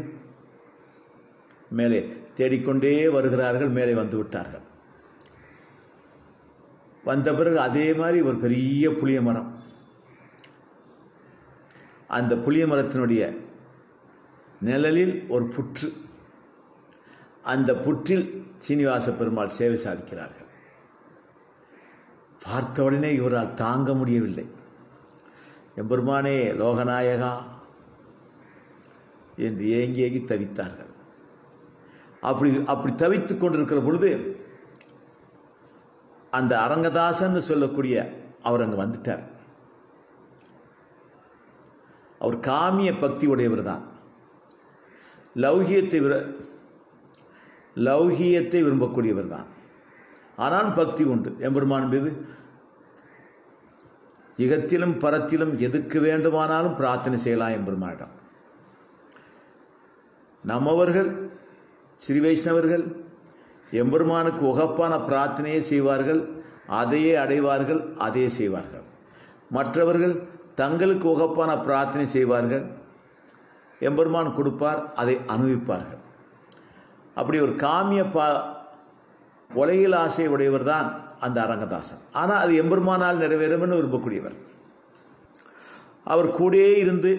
மேலே தேடிக்கொண்டே வருகிறார்கள். மேலே வந்து விட்டார்கள். வந்த பிறகு அதே மாதிரி ஒரு பெரிய புளிய மரம், அந்த புளிய மரத்தினுடைய நிழலில் ஒரு புற்று, அந்த புற்றில் சீனிவாச பெருமாள் சேவை சாதிக்கிறார்கள். பார்த்தவுடனே இவரால் தாங்க முடியவில்லை. எம்பெருமானே லோகநாயகா என்று ஏங்கி ஏங்கி தவித்தார்கள். அப்படி தவித்துக் கொண்டிருக்கிற பொழுது அந்த அரங்கதாசன் சொல்லக்கூடிய அவர் அங்கே வந்துட்டார். அவர் காமிய பக்தி உடையவர் தான். லௌகியத்தை விரும்பக்கூடியவர் தான். ஆனால் பக்தி உண்டு எம்பெருமான் மீது. இகத்திலும் பரத்திலும் எதுக்கு வேண்டுமானாலும் பிரார்த்தனை செய்யலாம் எம்பெருமானிடம். நம்மவர்கள் ஸ்ரீ வைஷ்ணவர்கள் எம்பெருமானுக்கு உகப்பான பிரார்த்தனையை செய்வார்கள், அதையே அடைவார்கள், அதையே செய்வார்கள். மற்றவர்கள் தங்களுக்கு உகப்பான பிரார்த்தனை செய்வார்கள், எம்பெருமான் கொடுப்பார், அதை அனுபவிப்பார்கள். அப்படி ஒரு காமிய உலகில் ஆசை உடையவர் தான் அந்த அரங்கதாசன். ஆனால் அது எம்பெருமானால் நிறைவேறும் என்று விரும்பக்கூடியவர். அவர் கூடயே இருந்து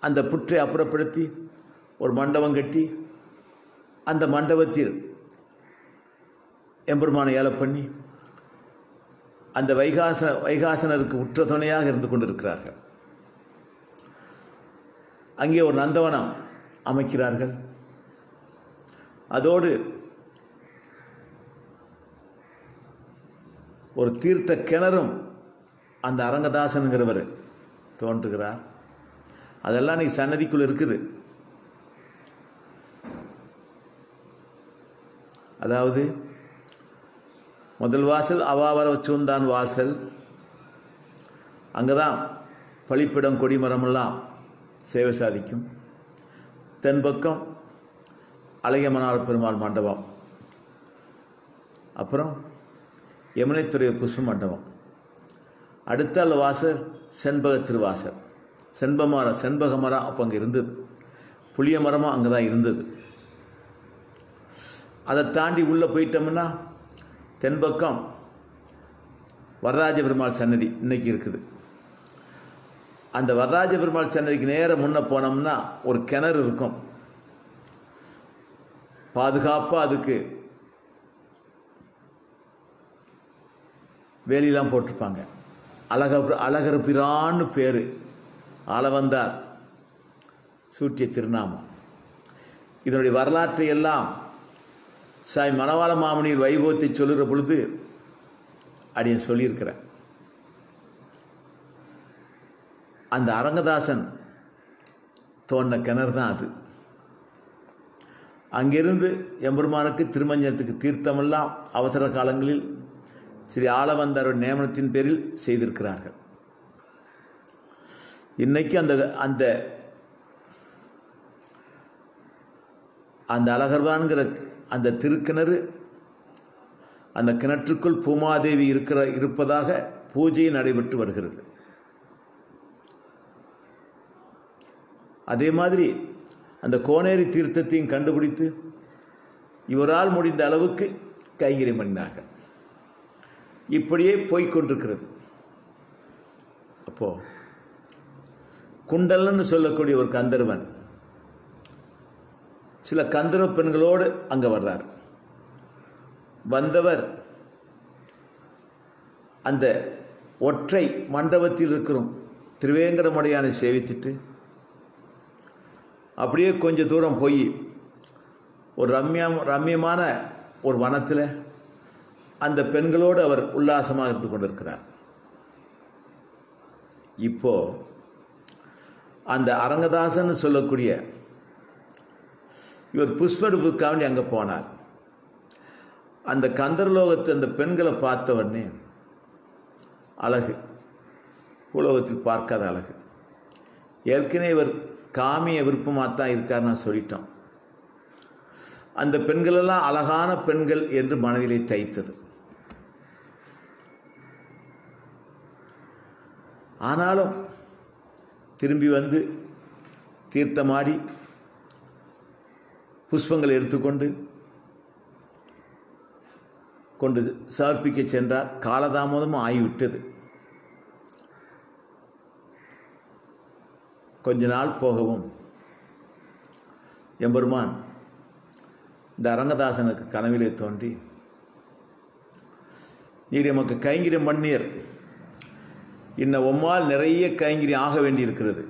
அந்த புற்றை அப்புறப்படுத்தி ஒரு மண்டபம் கட்டி அந்த மண்டபத்தில் எம்பெருமானை ஏலம் பண்ணி அந்த வைகாசனருக்கு உற்ற துணையாக இருந்து கொண்டிருக்கிறார்கள். அங்கே ஒரு நந்தவனம் அமைக்கிறார்கள். அதோடு ஒரு தீர்த்த கிணறும் அந்த அரங்கதாசனுங்கிறவர் தோன்றுகிறார். அதெல்லாம் இன்னைக்கு சன்னதிக்குள் இருக்குது. அதாவது முதல் வாசல் அவாவர வச்சூந்தான் வாசல், அங்கே தான் பழிப்பிடம் கொடிமரமெல்லாம் சேவை சாதிக்கும். தென்பக்கம் அழகியமனார் பெருமாள் மண்டபம், அப்புறம் யமுனைத்துறை புஷ்ப மண்டபம், அடுத்த வாசல் செண்பக திருவாசல். செண்பக மரம் அப்போ அங்கே இருந்தது, புளிய மரமும் அங்கே தான் இருந்தது. அதை தாண்டி உள்ளே போயிட்டோம்னா தென்பக்கம் வரராஜ பெருமாள் சன்னதி இன்னைக்கு இருக்குது. அந்த வரராஜ பெருமாள் சன்னதிக்கு நேரம் முன்ன போனோம்னா ஒரு கிணறு இருக்கும். பாதுகாப்பாக அதுக்கு வேலியெல்லாம் போட்டிருப்பாங்க. அழகர் பிரான்னு பேர், ஆளவந்தார் சூட்டிய திருநாமம். இதனுடைய வரலாற்றை எல்லாம் சாய் மணவாள மாமுனியில் வைபவத்தை சொல்லுகிற பொழுது அப்படின்னு சொல்லியிருக்கிறேன். அந்த அரங்கதாசன் தோன்ன கிணறு தான் அது. அங்கிருந்து எம்பெருமானுக்கு திருமஞ்சனத்துக்கு தீர்த்தமெல்லாம் அவசர காலங்களில் ஸ்ரீ ஆளவந்தார் நியமனத்தின் பேரில் செய்திருக்கிறார்கள். இன்னைக்கு அந்த அந்த அழகர்வான்கிற அந்த திருக்கிணறு, அந்த கிணற்றுக்குள் பூமாதேவி இருப்பதாக பூஜை நடைபெற்று வருகிறது. அதே மாதிரி அந்த கோனேரி தீர்த்தத்தையும் கண்டுபிடித்து இவரால் முடிந்த அளவுக்கு கைங்கரியம் பண்ணினார்கள். இப்படியே போய்கொண்டிருக்கிறது. அப்போ குண்டலன்னு சொல்லக்கூடிய ஒரு கந்தர்வன் சில கந்தர்வ பெண்களோடு அங்கே வர்றார். வந்தவர் அந்த ஒற்றை மண்டபத்தில் இருக்கிறோம் திருவேங்கடமுடையானை சேவித்துட்டு அப்படியே கொஞ்சம் தூரம் போய் ஒரு ரம்யமான ஒரு வனத்தில் அந்த பெண்களோடு அவர் உல்லாசமாக இருந்து கொண்டிருக்கிறார். இப்போ அந்த அரங்கதாசன் சொல்லக்கூடிய இவர் புஷ்படுப்புக்காண்டி அங்கே போனார். அந்த கந்தர்லோகத்தை அந்த பெண்களை பார்த்தவொடனே அழகு, உலகத்தில் பார்க்காத அழகு. ஏற்கனவே இவர் காமிய விருப்பமாக தான் இருக்கார், நான் சொல்லிட்டோம். அந்த பெண்களெல்லாம் அழகான பெண்கள் என்று மனதிலே தைத்தது. ஆனாலும் திரும்பி வந்து தீர்த்தமாடி புஷ்பங்களை எடுத்துக்கொண்டு சமர்ப்பிக்க சென்றார். காலதாமதமும் ஆகிவிட்டது. கொஞ்ச நாள் போகவும் எம்பெருமான் இந்த அரங்கதாசனுக்கு கனவிலே தோன்றி, நீர் எமக்கு கைங்கரியம் பண்ணீர், இன்னும் உம்மால் நிறைய கைங்கரியம் ஆக வேண்டியிருக்கிறது.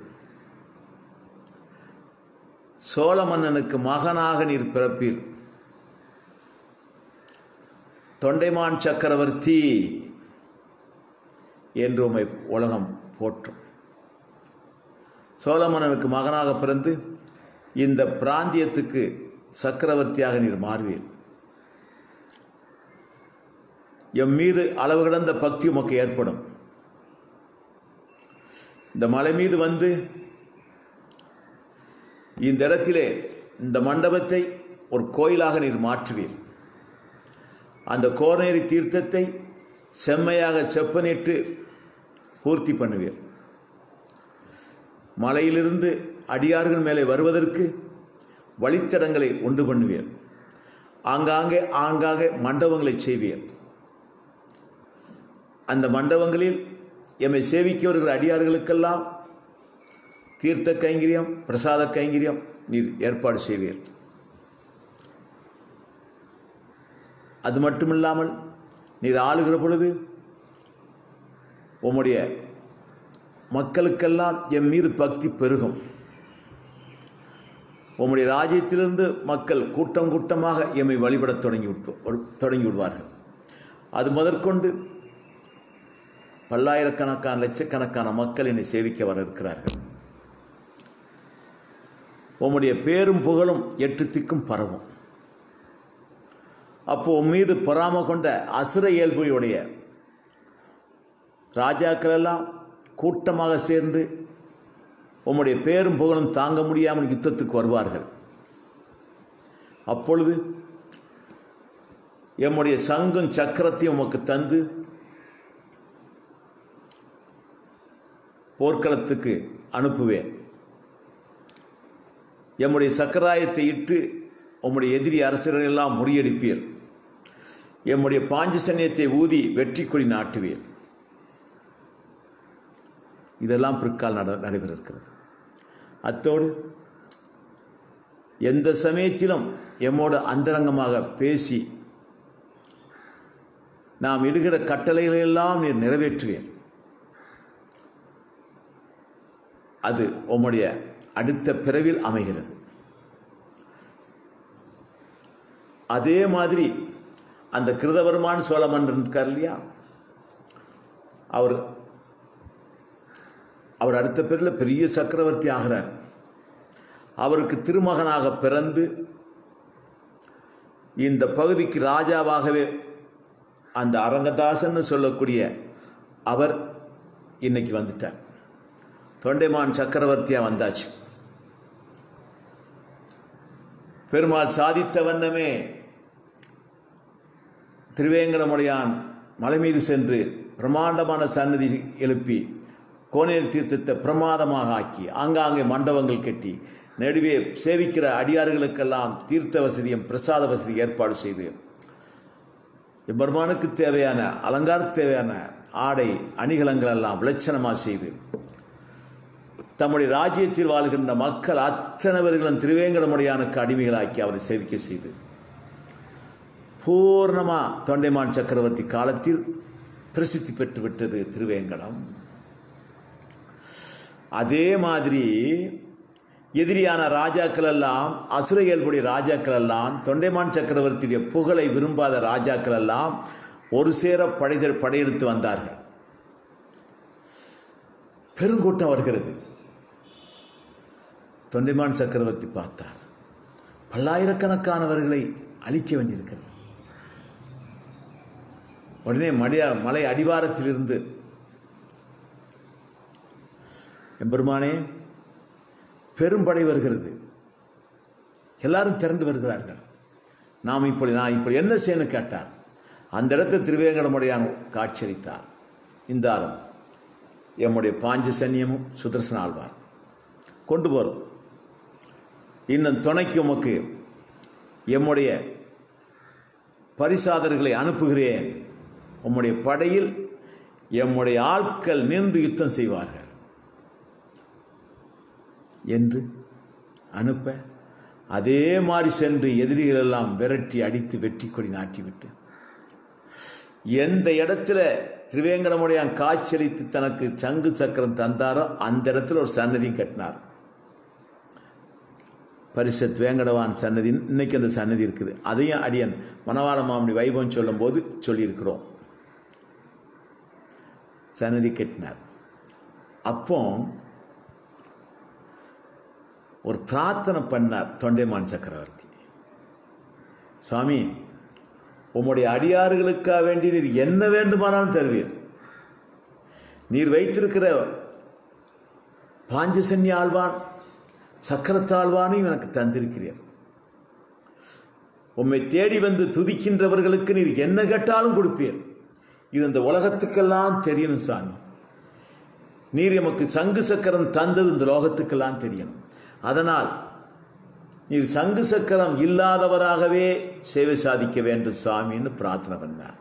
சோழ மன்னனுக்கு மகனாக நீர் பிறப்பீர், தொண்டைமான் சக்கரவர்த்தி என்று உம்மை உலகம் போற்றும். சோழ மன்னனுக்கு மகனாக பிறந்து இந்த பிராந்தியத்துக்கு சக்கரவர்த்தியாக நீர் மாறுவீர். எம் மீது அளவு கடந்த பக்தி உமக்கு ஏற்படும். இந்த மலை மீது வந்து இந்த இடத்திலே இந்த மண்டபத்தை ஒரு கோயிலாக நீர் மாற்றுவீர். அந்த கோனேரி தீர்த்தத்தை செம்மையாக செப்பனிட்டு பூர்த்தி பண்ணுவீர். மலையிலிருந்து அடியார்கள் மேலே வருவதற்கு வழித்தடங்களை உண்டு பண்ணுவீர். ஆங்காங்கே மண்டபங்களை செய்வீர். அந்த மண்டபங்களில் எம்மை சேவிக்க வருகிற அடியார்களுக்கெல்லாம் தீர்த்த கைங்கரியம், பிரசாத கைங்கரியம் நீர் ஏற்பாடு செய்வீர். அது மட்டுமில்லாமல் நீர் ஆளுகிற பொழுது உம்முடைய மக்களுக்கெல்லாம் எம் மீது பக்தி பெருகும். உம்முடைய ராஜ்யத்திலிருந்து மக்கள் கூட்டம் கூட்டமாக எம்மை வழிபட தொடங்கி விடுவார்கள். அது முதற்கொண்டு பல்லாயிரக்கணக்கான லட்சக்கணக்கான மக்கள் என்னை சேவிக்க வர இருக்கிறார்கள். உம்முடைய பேரும் புகழும் 8 திக்கும் பரவும். அப்போ உன் மீது பொறாமை கொண்ட அசுர இயல்புடைய ராஜாக்கள் எல்லாம் கூட்டமாக சேர்ந்து உம்முடைய பேரும் புகழும் தாங்க முடியாமல் யுத்தத்துக்கு வருவார்கள். அப்பொழுது எம்முடைய சங்கும் சக்கரத்தையும் உமக்கு தந்து போர்க்களத்துக்கு அனுப்புவேன். எம்முடைய சக்கராயத்தை இட்டு உம்முடைய எதிரி அரசர்கள் எல்லாம் முறியடிப்பீர். எம்முடைய பாஞ்சசன்யத்தை ஊதி வெற்றி கொடி நாட்டுவீர். இதெல்லாம் பிற்கால் நடைபெற இருக்கிறது. அத்தோடு எந்த சமயத்திலும் எம்மோடு அந்தரங்கமாக பேசி நாம் இடுகிற கட்டளைகளெல்லாம் நீர் நிறைவேற்றுவேன். அது உம்முடைய அடுத்த பிறவில் அமைகிறது. அதே மாதிரி அந்த கிருதவர்மான் சோழமன்னன் இருக்கார் இல்லையா, அவர் அடுத்த பேரில் பெரிய சக்கரவர்த்தி ஆகிறார். அவருக்கு திருமகனாக பிறந்து இந்த பகுதிக்கு ராஜாவாகவே அந்த அரங்கதாசன் சொல்லக்கூடிய அவர் இன்னைக்கு வந்துட்டார். தொண்டைமான் சக்கரவர்த்தியாக வந்தாச்சு. பெருமாள் சாதித்த வண்ணமே திருவேங்கடமுடையான் மலை மீது சென்று பிரமாண்டமான சன்னதி எழுப்பி கோனேரி தீர்த்தத்தை பிரமாதமாக ஆக்கி ஆங்காங்கே மண்டபங்கள் கட்டி நடுவே சேவிக்கிற அடியார்களுக்கெல்லாம் தீர்த்த வசதியும் பிரசாத வசதி ஏற்பாடு செய்து எம்பெருமானுக்கு தேவையான அலங்கார தேவையான ஆடை அணிகலங்கள் எல்லாம் விளச்சனமாக செய்து தம்முடைய ராஜ்யத்தில் வாழ்கின்ற மக்கள் அத்தனைவர்களும் திருவேங்கடமுடையானுக்கு அடிமைகளாக்கி அவரை சேவிக்க செய்து பூர்ணமா தொண்டைமான் சக்கரவர்த்தி காலத்தில் பிரசித்தி பெற்று விட்டது திருவேங்கடம். அதே மாதிரி எதிரியான ராஜாக்கள் எல்லாம், அசுர இயல்புடைய ராஜாக்கள் எல்லாம், தொண்டைமான் சக்கரவர்த்தியுடைய புகழை விரும்பாத ராஜாக்கள் எல்லாம் ஒரு சேர படையெடுத்து வந்தார்கள். பெருங்கூட்டம் வருகிறது. தொண்டைமான் சக்கரவர்த்தி பார்த்தார், பல்லாயிரக்கணக்கானவர்களை அழிக்க வேண்டியிருக்கிறது. உடனே மலை அடிவாரத்திலிருந்து, எம்பெருமானே பெரும்படை வருகிறது, எல்லாரும் திரண்டு வருகிறார்கள், நான் இப்படி என்ன செய்யணும் கேட்டார். அந்த இடத்துல திருவேங்கடமுடையான் காட்சியளித்தார். இந்தாரும் எம்முடைய பாஞ்ச சன்னியமும் சுதர்சன ஆழ்வார் கொண்டு போறோம். இன்னும் துணைக்கு உமக்கு எம்முடைய பரிசாதர்களை அனுப்புகிறேன். உம்முடைய படையில் எம்முடைய ஆட்கள் நின்று யுத்தம் செய்வார்கள் என்று அனுப்ப, அதே மாதிரி சென்று எதிரிகள் எல்லாம் விரட்டி அடித்து வெற்றி கொடி நாட்டிவிட்டு, எந்த இடத்துல திருவேங்கடமுடையான் காட்சியளித்து தனக்கு சங்கு சக்கரம் தந்தாரோ அந்த இடத்துல ஒரு சன்னதியும் கட்டினார். பரிஷத் வேங்கடவான் சன்னதி, இன்னைக்கு அந்த சன்னதி இருக்குது. அதையும் அடியன் மணவாள மாமணி வைபவம் சொல்லும் போது சொல்லியிருக்கிறோம். சன்னதி கட்டினார். அப்போ ஒரு பிரார்த்தனை பண்ணார் தொண்டைமான் சக்கரவர்த்தி. சுவாமி, உம்முடைய அடியார்களுக்காக வேண்டி நீர் என்ன வேண்டுமானாலும் தருவீர். நீர் வைத்திருக்கிற பாஞ்சசன்ய ஆழ்வான், சக்கரத்தாழ்வானையும் எனக்கு தந்திருக்கிறீர். உம்மை தேடி வந்து துதிக்கின்றவர்களுக்கு நீர் என்ன கேட்டாலும் கொடுப்பீர். இது இந்த உலகத்துக்கெல்லாம் தெரியணும் சாமி. நீர் எமக்கு சங்கு சக்கரம் தந்தது இந்த லோகத்துக்கெல்லாம் தெரியணும். அதனால் நீர் சங்கு சக்கரம் இல்லாதவராகவே சேவை சாதிக்க வேண்டும் சுவாமின்னு பிரார்த்தனை பண்ணார்.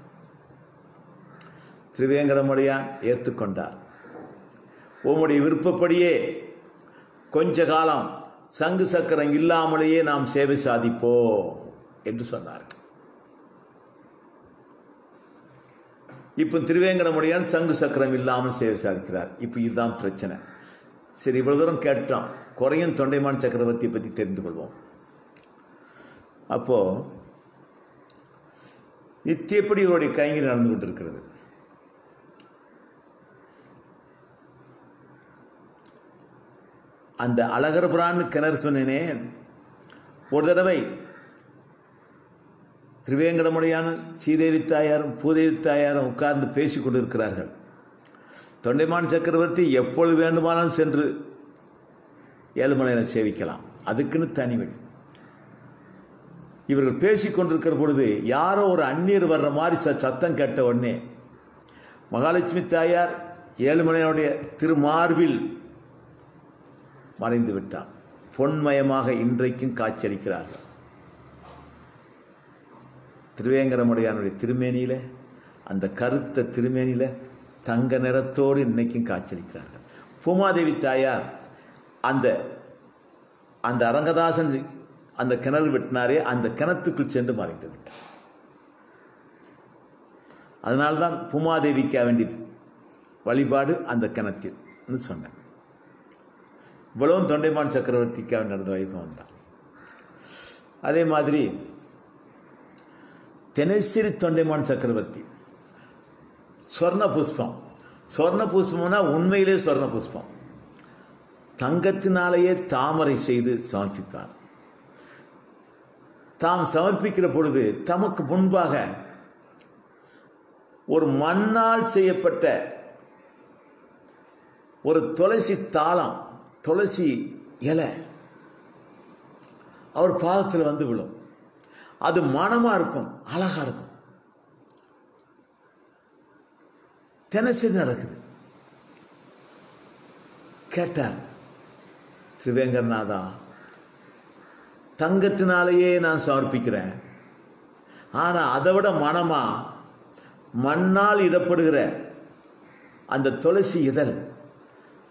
திருவேங்கடமுடையான் ஏற்றுக்கொண்டார். உம்முடைய விருப்பப்படியே கொஞ்ச காலம் சங்கு சக்கரம் இல்லாமலேயே நாம் சேவை சாதிப்போ என்று சொன்னார். இப்போ திருவேங்கடமுடையான் சங்கு சக்கரம் இல்லாமல் சேவை சாதிக்கிறார். இப்போ இதுதான் பிரச்சனை. சரி, இவ்வளவு தூரம் கேட்டோம். குறையும் தொண்டைமான் சக்கரவர்த்தியை பற்றி தெரிந்து கொள்வோம். அப்போ நித்தியப்படி இவருடைய கைங்கி நடந்து கொண்டிருக்கிறது. அந்த அழகர்புரான்னு கிணறு சொன்னேனே, ஒரு தடவை திருவேங்கடமுடையான் சீதேவி தாயாரும் பூதேவி தாயாரும் உட்கார்ந்து பேசி கொண்டிருக்கிறார்கள். தொண்டைமான் சக்கரவர்த்தி எப்பொழுது வேண்டுமானாலும் சென்று ஏழுமலையை சேவிக்கலாம், அதுக்குன்னு தனி வழி. இவர்கள் பேசிக் கொண்டிருக்கிற பொழுது யாரோ ஒரு அந்நியர் வர்ற மாதிரி சத்தம் கேட்ட உடனே மகாலட்சுமி தாயார் ஏழுமலையுடைய திருமார்பில் மறைந்து விட்டார். பொன்மயமாக இன்றைக்கும் காட்சியளிக்கிறார்கள். திருவேங்கடமுடையானுடைய திருமேனியில, அந்த கருத்த திருமேனியில தங்க நிறத்தோடு இன்னைக்கும் காட்சியளிக்கிறார்கள். பூமாதேவி தாயார் அந்த அந்த அரங்கதாசன் அந்த கிணறு வெட்டினாரே, அந்த கிணத்துக்குள் சென்று மறைந்து விட்டார். அதனால்தான் பூமாதேவிக்கு வேண்டிய வழிபாடு அந்த கிணத்தில் சொன்னேன். இவ்வளவும் தொண்டைமான் சக்கரவர்த்திக்காக நடந்த வைபவம் தான். அதே மாதிரி தெனசிரி தொண்டைமான் சக்கரவர்த்தி சொர்ண புஷ்பம். சொர்ண புஷ்பம்னா உண்மையிலே சொர்ண புஷ்பம். தங்கத்தினாலேயே தாமரை செய்து சமர்ப்பிப்பார். தாம் சமர்ப்பிக்கிற பொழுது தமக்கு முன்பாக ஒரு மண்ணால் செய்யப்பட்ட ஒரு துளசி தாளம், துளசி இலை அவர் பாதத்தில் வந்து விழும். அது மனமா இருக்கும், அழகா இருக்கும். தினசரி நடக்குது. கேட்டார், திருவேங்கடநாதா, தங்கத்தினாலேயே நான் சமர்ப்பிக்கிறேன், ஆனா அதை விட மனமா மண்ணால் இடப்படுகிற அந்த துளசி இதழ்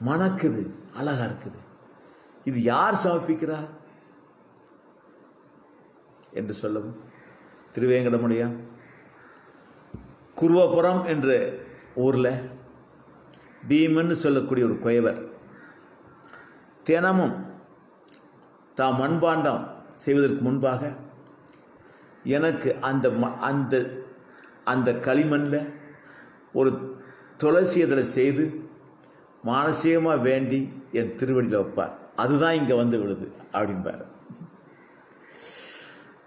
மணக்குது, அழகா இருக்குது. இது யார் சமர்ப்பிக்கிறார் என்று சொல்லவும் திருவேங்கடமுடையான் குருவபுரம் என்ற ஊரில் பீமன் சொல்லக்கூடிய ஒரு குயவர் தினமும் தாம் மண்பாண்டம் செய்வதற்கு முன்பாக எனக்கு அந்த களிமண்ணில் ஒரு துளசி இதில் செய்து மானசீகமாக வேண்டி என் திருவடியில் வைப்பார். அதுதான் இங்கே வந்து விழுது அப்படிம்பார்.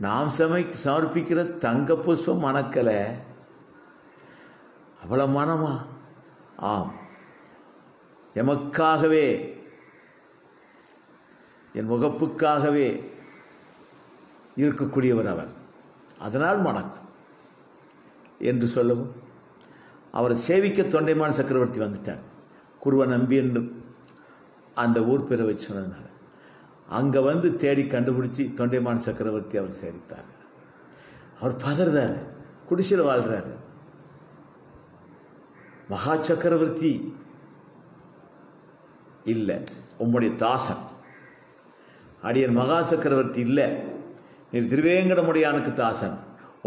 நாம் சமர்ப்பிக்கிற தங்க புஷ்பம் மணக்கலை, அவ்வளோ மனமா? ஆம், எமக்காகவே, என் முகப்புக்காகவே இருக்கக்கூடியவர் அவர், அதனால் மணக்கும் என்று சொல்லவும் அவரை சேவிக்க தொண்டைமான் சக்கரவர்த்தி வந்துட்டார். குருவை நம்பி என்று அந்த ஊர் பேரை வச்சு சொன்னதுனால அங்கே வந்து தேடி கண்டுபிடிச்சி தொண்டைமான் சக்கரவர்த்தி அவர் சேவித்தார். அவர் பதறாரு, குடிசையில் வாழ்கிறாரு. மகா சக்கரவர்த்தி இல்லை, உம்முடைய தாசன். அடியன் மகா சக்கரவர்த்தி இல்லை, நீ திருவேங்கடமுடையானுக்கு தாசன்,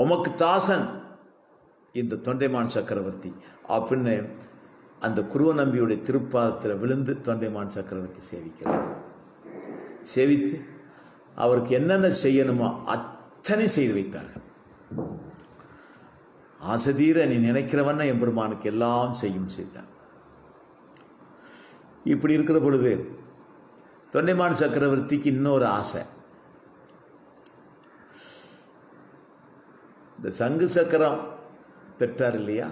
உமக்கு தாசன் இந்த தொண்டைமான் சக்கரவர்த்தி அப்படின்னு அந்த குருவ நம்பியுடைய திருப்பாதத்தில் விழுந்து தொண்டைமான் சக்கரவர்த்தி சேவிக்கிறார். சேவித்து அவருக்கு என்னென்ன செய்யணுமோ அத்தனை செய்து வைத்தார்கள். ஆசதீர நீ நினைக்கிறவன எம்பெருமானுக்கு எல்லாம் செய்யும் செய்தார். இப்படி இருக்கிற பொழுது தொண்டைமான் சக்கரவர்த்திக்கு இன்னொரு ஆசை. இந்த சங்கு சக்கரம் பெற்றார் இல்லையா,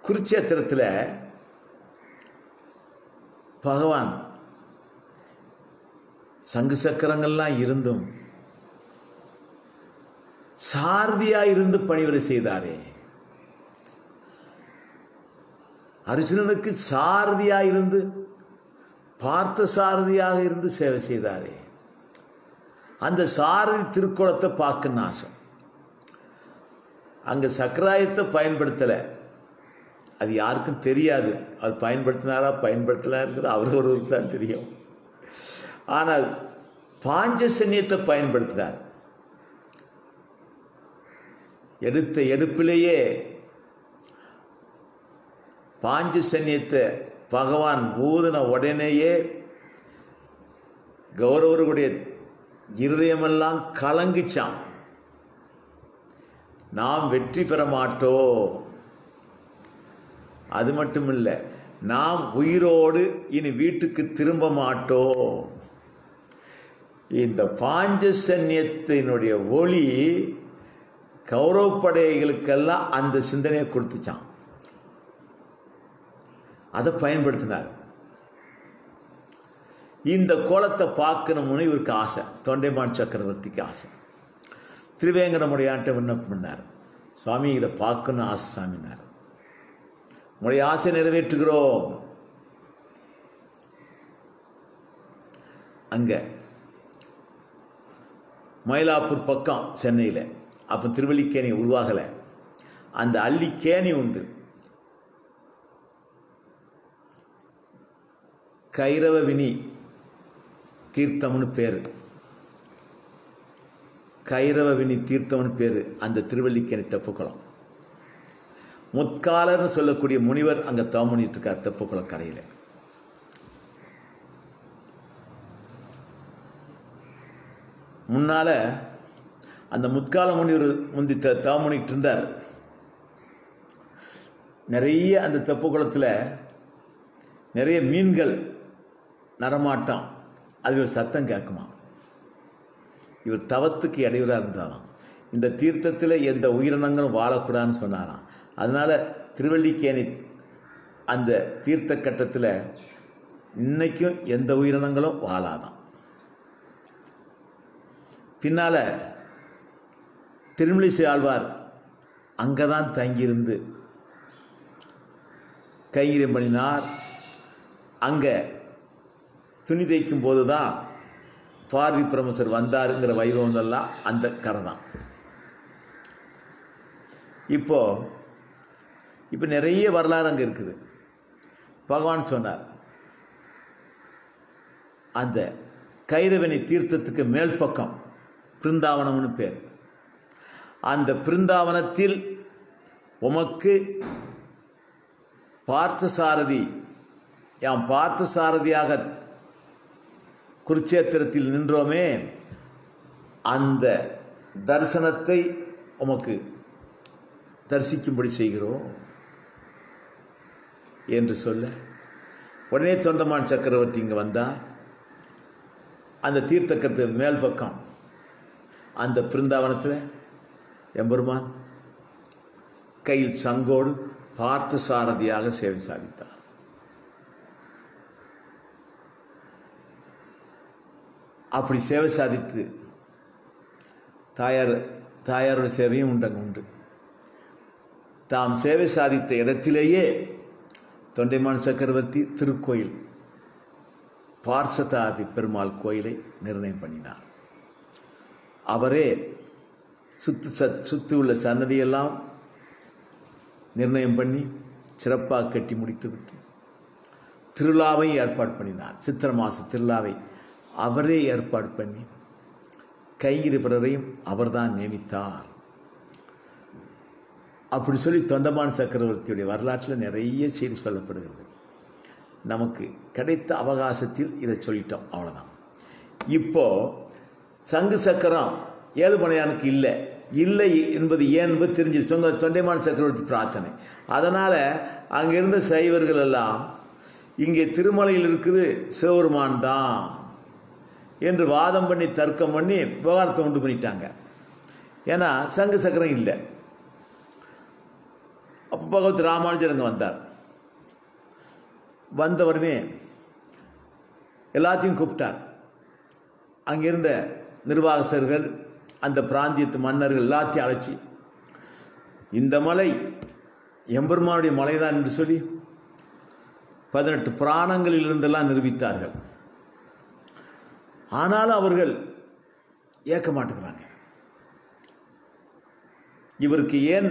குருச்சேத்திரத்தில் பகவான் சங்கு சக்கரங்கள்லாம் இருந்தும் சாரதியா இருந்து பணிவிடை செய்தாரே. அர்ஜுனனுக்கு சாரதியா இருந்து, பார்த்த சாரதியாக இருந்து சேவை செய்தாரே. அந்த சாரதி திருக்குளத்தை பார்க்கணும்னு ஆசை. அங்கே சக்கராயத்தை பயன்படுத்தலை, அது யாருக்கும் தெரியாது. அவர் பயன்படுத்தினாரா பயன்படுத்தலாங்கிறது அவர் ஒருவர் தான் தெரியும். ஆனால் பாஞ்சசன்யத்தை பயன்படுத்தினார். எடுத்த எடுப்பிலேயே பாஞ்சசன்யத்தை பகவான் ஊதின உடனேயே கௌரவர்களுடைய இருதயமெல்லாம் கலங்கிச்சான். நாம் வெற்றி பெற மாட்டோம், அது மட்டும் இல்லை, நாம் உயிரோடு இனி வீட்டுக்கு திரும்ப மாட்டோம். இந்த பாஞ்சசன்யத்தினுடைய ஒளி கௌரவ படைகளுக்கெல்லாம் அந்த சிந்தனையை கொடுத்துச்சான். அதை பயன்படுத்தினார். இந்த கோலத்தை பார்க்கணும்னு இவருக்கு ஆசை, தொண்டைமான் சக்கரவர்த்திக்கு ஆசை. திருவேங்கடமுடையான்ட்ட விண்ணப்பம் பண்ணார், சுவாமி இதை பார்க்கணும் ஆசை சாமினார். உங்களுடைய ஆசை நிறைவேற்றுகிறோம். அங்கே மயிலாப்பூர் பக்கம் சென்னையில் அப்போ திருவல்லிக்கேணி உருவாகலை, அந்த அள்ளிக்கேணி உண்டு. கைரவவினி தீர்த்தம்னு பேர், கைரவவினி தீர்த்தம்னு பேர் அந்த திருவல்லிக்கேணி தெப்பக்குளம். முத்காலர்னு சொல்லக்கூடிய முனிவர் அங்கே தவம் பண்ணிட்டு இருக்கார் தெப்பக்குளம் கரையில். முன்னால அந்த முத்கால முனிவர் முந்தி தவம் பண்ணிட்டு இருந்தார். நிறைய அந்த தெப்பக்குளத்தில் நிறைய மீன்கள் நடமாட்டம், அது ஒரு சத்தம் கேட்குமா. இவர் தவத்துக்கு இடையூறாக இருந்தாராம். இந்த தீர்த்தத்தில் எந்த உயிரினங்களும் வாழக்கூடாதுன்னு சொன்னாராம். அதனால் திருவல்லிக்கேணி அந்த தீர்த்த கட்டத்தில் இன்னைக்கும் எந்த உயிரினங்களும் வாழாதான். பின்னால் திருமலிசை ஆழ்வார் அங்கே தான் தங்கியிருந்து கைங்கரியம் பண்ணினார். அங்கே துணி தைக்கும் போது தான் பார்வதி பரமேஸ்வர் வந்தாருங்கிற வைபவம் எல்லாம் அந்த கரை தான். இப்போ நிறைய வரலாறு அங்கே இருக்குது. பகவான் சொன்னார், அந்த கைரவணி தீர்த்தத்துக்கு மேல் பக்கம் பிருந்தாவனம்னு பேர். அந்த பிருந்தாவனத்தில் உமக்கு பார்த்தசாரதி, யாம் பார்த்தசாரதியாக குருச்சேத்திரத்தில் நின்றோமே, அந்த தரிசனத்தை உமக்கு தரிசிக்கும்படி செய்கிறோம் என்று சொல்ல, உடனே தொண்டமான் சக்கரவர்த்தி இங்கே வந்தார். அந்த தீர்த்தக்கத்து மேல் பக்கம் அந்த பிருந்தாவனத்தில் எம்பெருமான் கையில் சங்கோடு பார்த்த சாரதியாக சேவை சாதித்தார். அப்படி சேவை சாதித்து தாயாரோட சேவையும் உண்டு. தாம் சேவை சாதித்த இடத்திலேயே தொண்டைமான் சக்கரவர்த்தி திருக்கோயில் பார்சதாதி பெருமாள் கோயிலை நிர்ணயம் பண்ணினார். அவரே சுற்றி உள்ள சன்னதியெல்லாம் நிர்ணயம் பண்ணி சிறப்பாக கட்டி முடித்துவிட்டு திருவிழாவை ஏற்பாடு பண்ணினார். சித்திர மாத திருவிழாவை அவரே ஏற்பாடு பண்ணி கைங்கிருப்பவரையும் அவர்தான் நியமித்தார். அப்படி சொல்லி தொண்டமான் சக்கரவர்த்தியுடைய வரலாற்றில் நிறைய செய்தி சொல்லப்படுகிறது. நமக்கு கிடைத்த அவகாசத்தில் இதை சொல்லிட்டோம், அவ்வளோதான். இப்போ சங்கு சக்கரம் ஏழுமலையானுக்கு இல்லை என்பது ஏன் என்பது தெரிஞ்சிருச்சு. தொண்டைமான் சக்கரவர்த்தி பிரார்த்தனை. அதனால் அங்கே இருந்த சைவர்கள் எல்லாம் இங்கே திருமலையில் இருக்குது சிவபெருமான் தான் என்று வாதம் பண்ணி தர்க்கம் பண்ணி விவகாரத்தை உண்டு பண்ணிட்டாங்க. ஏன்னா சங்கு சக்கரம் இல்லை. அப்போ பகவத் ராமானுஜர் அங்கே வந்தார். வந்தவருமே எல்லாத்தையும் கூப்பிட்டார். அங்கிருந்த நிர்வாகஸ்தர்கள், அந்த பிராந்தியத்து மன்னர்கள் எல்லாத்தையும் அழைச்சி, இந்த மலை எம்பெருமானுடைய மலைதான் என்று சொல்லி 18 புராணங்களில் இருந்தெல்லாம் நிரூபித்தார்கள். ஆனாலும் அவர்கள் ஏற்க மாட்டேங்கிறாங்க. இவருக்கு ஏன்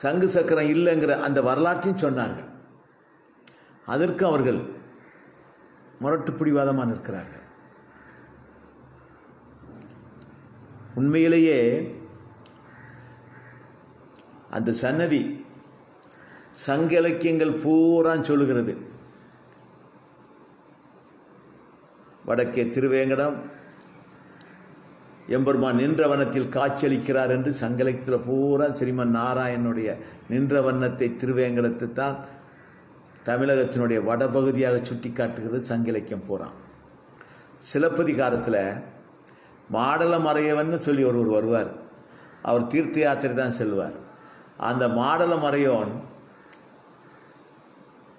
சங்கு சக்கரம் இல்லைங்கிற அந்த வரலாற்றையும் சொன்னார்கள். அதற்கு அவர்கள் முரட்டு பிடிவாதமாக நிற்கிறார்கள். உண்மையிலேயே அந்த சன்னதி சங்க இலக்கியங்கள் பூரா சொல்லுகிறது. வடக்கே திருவேங்கடம், எம்பெருமான் நின்ற வண்ணத்தில் காட்சியளிக்கிறார் என்று சங்க இலக்கியத்தில் பூரா ஸ்ரீமன் நாராயணனுடைய நின்ற வண்ணத்தை திருவேங்கடத்தை தான் தமிழகத்தினுடைய வடபகுதியாக சுட்டி காட்டுகிறது சங்க இலக்கியம் பூரா. சிலப்பதிகாரத்தில் மாடல மறையவன்னு சொல்லி ஒருவர் வருவார். அவர் தீர்த்த யாத்திரை தான் செல்வார். அந்த மாடல மறையோன்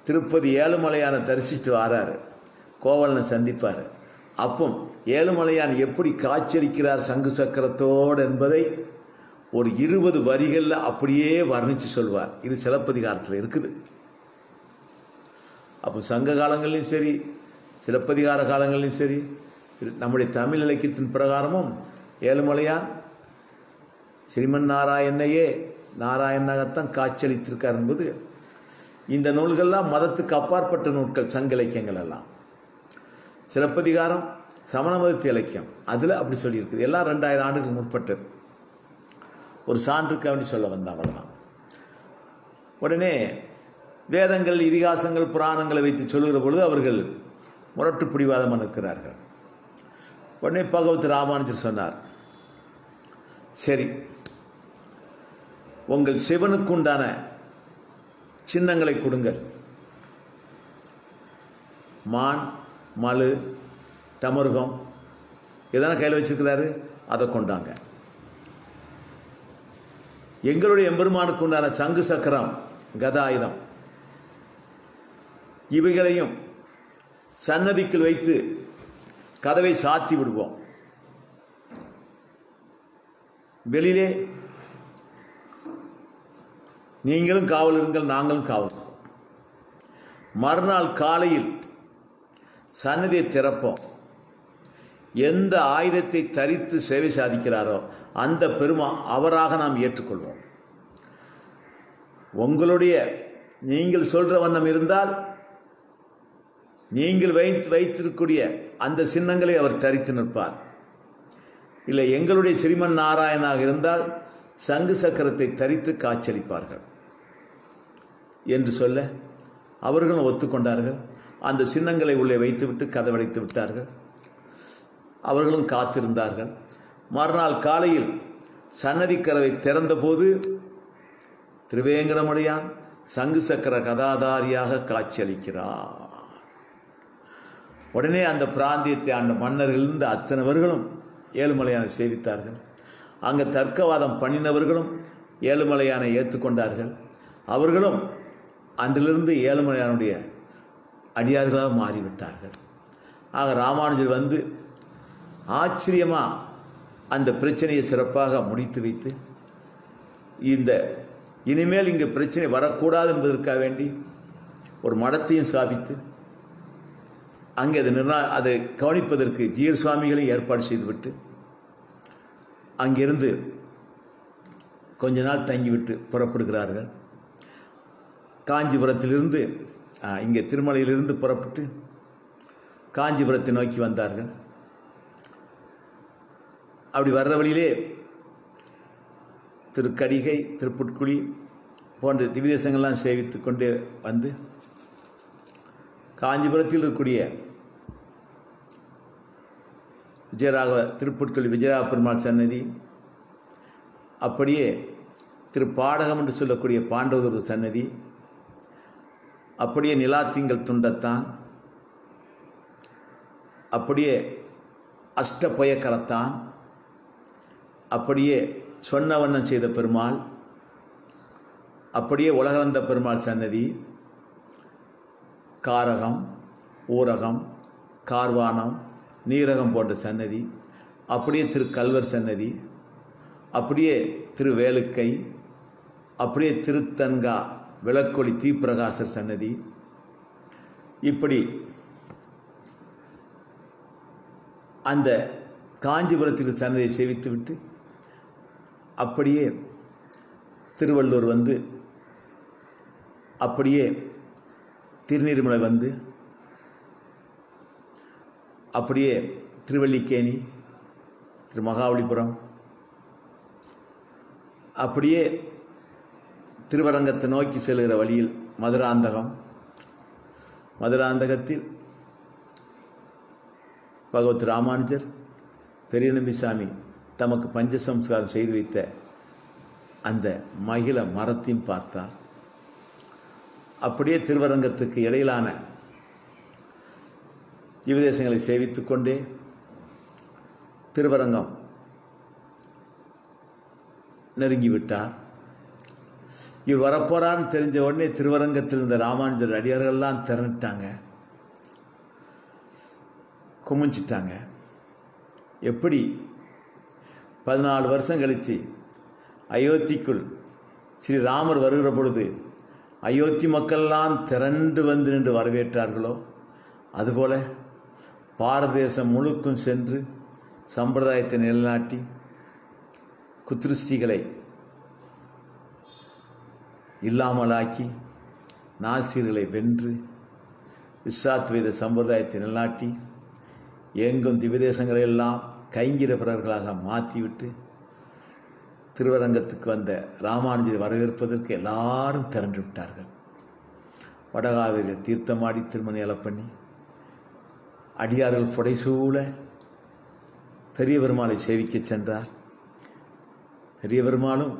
திருப்பதி ஏழுமலையான தரிசிச்சுட்டு வராரு. கோவலனை சந்திப்பார். அப்போ ஏழுமலையான் எப்படி காட்சியளிக்கிறார் சங்கு சக்கரத்தோடு என்பதை ஒரு 20 வரிகளில் அப்படியே வர்ணித்து சொல்வார். இது சிலப்பதிகாரத்தில் இருக்குது. அப்போ சங்க காலங்கள்லையும் சரி, சிலப்பதிகார காலங்கள்லையும் சரி, நம்முடைய தமிழ் இலக்கியத்தின் பிரகாரமும் ஏழுமலையான் ஸ்ரீமன் நாராயணையே நாராயணாகத்தான் காட்சியளித்திருக்கார் என்பது இந்த நூல்கள்லாம் மதத்துக்கு அப்பாற்பட்ட நூல்கள். சங்க இலக்கியங்கள் எல்லாம், சிலப்பதிகாரம் சமண மதத்து இலக்கியம், அதில் அப்படி சொல்லியிருக்குது. எல்லாம் 2000 ஆண்டுகள் முற்பட்டது. ஒரு சான்றுக்கு அப்படி சொல்ல வந்தாங்களாம். உடனே வேதங்கள், இதிகாசங்கள், புராணங்களை வைத்து சொல்லுகிற பொழுது அவர்கள் முரட்டு பிடிவாதமாக நிற்கிறார்கள். உடனே பகவத் ராமானுஜர் சொன்னார், சரி, உங்கள் சிவனுக்கு உண்டான சின்னங்களை கொடுங்கள். மான், மலு, டமருகம் எதனா கையில் வச்சிருக்கிறாரு, அதை கொண்டாங்க. எங்களுடைய எம்பெருமானுக்கு உண்டான சங்கு சக்கரம், கதாயுதம் இவைகளையும் சன்னதிக்குள் வைத்து கதவை சாத்தி விடுவோம். வெளியிலே நீங்களும் காவல் இருங்கள், நாங்களும் காவல். மறுநாள் காலையில் சன்னதியை திறப்போம். எந்த ஆயுதத்தை தரித்து சேவை சாதிக்கிறாரோ அந்த பெருமா அவராக நாம் ஏற்றுக்கொள்வோம். உங்களுடைய நீங்கள் சொல்ற வண்ணம் இருந்தால் நீங்கள் வைத்திருக்கக்கூடிய அந்த சின்னங்களை அவர் தரித்து நிற்பார். இல்லை, எங்களுடைய ஸ்ரீமன் நாராயணனாக இருந்தால் சங்கு சக்கரத்தை தரித்து காட்சியளிப்பார்கள் என்று சொல்ல அவர்களும் ஒத்துக்கொண்டார்கள். அந்த சின்னங்களை உள்ளே வைத்துவிட்டு கதவடைத்து விட்டார்கள். அவர்களும் காத்திருந்தார்கள். மறுநாள் காலையில் சன்னதி கதவை திறந்தபோது திருவேங்கடமுடையான் சங்கு சக்கர கதாதாரியாக காட்சியளிக்கிறார். உடனே அந்த பிராந்தியத்தை ஆண்ட மன்னர்களிருந்து அத்தனைவர்களும் ஏழுமலையானை சேவித்தார்கள். அங்கே தர்க்கவாதம் பண்ணினவர்களும் ஏழுமலையானை ஏற்றுக்கொண்டார்கள். அவர்களும் அன்றிலிருந்து ஏழுமலையானுடைய அடியார்களாக மாறிவிட்டார்கள். ஆக ராமானுஜர் வந்து ஆச்சரியமாக அந்த பிரச்சனையை சிறப்பாக முடித்து வைத்து, இந்த இனிமேல் இங்கு பிரச்சனை வரக்கூடாது என்பதற்காக வேண்டி ஒரு மடத்தையும் ஸ்தாபித்து அங்கே அதை கவனிப்பதற்கு ஜீர் சுவாமிகளையும் ஏற்பாடு செய்துவிட்டு அங்கிருந்து கொஞ்ச நாள் தங்கிவிட்டு புறப்படுகிறார்கள். காஞ்சிபுரத்திலிருந்து இங்கே திருமலையிலிருந்து புறப்பட்டு காஞ்சிபுரத்தை நோக்கி வந்தார்கள். அப்படி வர்ற வழியிலே திருக்கடிகை, திருப்புட்குழி போன்ற திவ்யதேசங்கள்லாம் சேவித்து கொண்டு வந்து காஞ்சிபுரத்தில் இருக்கக்கூடிய திருப்புட்குழி விஜயராக பெருமாள் சன்னதி, அப்படியே திருப்பாடகம் என்று சொல்லக்கூடிய பாண்டவதூர் சன்னதி, அப்படியே நிலாத்திங்கள் துண்டத்தான், அப்படியே அஷ்டபயக்கரத்தான், அப்படியே சொன்ன வண்ணம் செய்த பெருமாள், அப்படியே உலகளந்த பெருமாள் சன்னதி, காரகம், ஊரகம், கார்வானம், நீரகம் போன்ற சன்னதி, அப்படியே திருக்கல்வர் சன்னதி, அப்படியே திருவேலுக்கை, அப்படியே திருத்தன்கா விளக்கொளி தீப்பிரகாசர் சன்னதி, இப்படி அந்த காஞ்சிபுரத்துக்கு சன்னதியை சேவித்துவிட்டு அப்படியே திருவள்ளூர் வந்து அப்படியே திருநீர்மலை வந்து அப்படியே திருவல்லிக்கேணி, திருமகாபலிபுரம், அப்படியே திருவரங்கத்தை நோக்கி செல்கிற வழியில் மதுராந்தகம், மதுராந்தகத்தில் பகவத் ராமானுஜர் பெரிய நம்பிசாமி தமக்கு பஞ்சசம்ஸ்காரம் செய்து வைத்த அந்த மகிழ மரத்தையும் பார்த்தார். அப்படியே திருவரங்கத்துக்கு இடையிலான திவ்யதேசங்களை சேவித்துக் கொண்டே திருவரங்கம் நெருங்கிவிட்டார். இவர் வரப்போறான்னு தெரிஞ்ச உடனே திருவரங்கத்தில் இருந்த ராமானுஜர் அடியார்கள்லாம் திரண்டுட்டாங்க, குமிஞ்சிட்டாங்க. எப்படி 14 வருஷம் கழித்து அயோத்திக்குள் ஸ்ரீராமர் வருகிற பொழுது அயோத்தி மக்கள்லாம் திரண்டு வந்து நின்று வரவேற்றார்களோ, அதுபோல பாரத தேசம் முழுக்கும் சென்று சம்பிரதாயத்தை நிலைநாட்டி குத்ருஷ்டிகளை இல்லாமலாக்கி நாசிர்களை வென்று விஸ்வாத்வைத சம்பிரதாயத்தை நிலைநாட்டி எங்கும் திவ்யதேசங்களை எல்லாம் கைங்கிரபரர்களாக மாற்றிவிட்டு திருவரங்கத்துக்கு வந்த ராமானுஜரை வரவேற்பதற்கு எல்லாரும் திரண்டு விட்டார்கள். வடகாவிரியில் தீர்த்தமாடி திருமணி பண்ணி அடியார்கள் புடைசூழ பெரிய பெருமாளை சேவிக்க சென்றார். பெரிய பெருமாளும்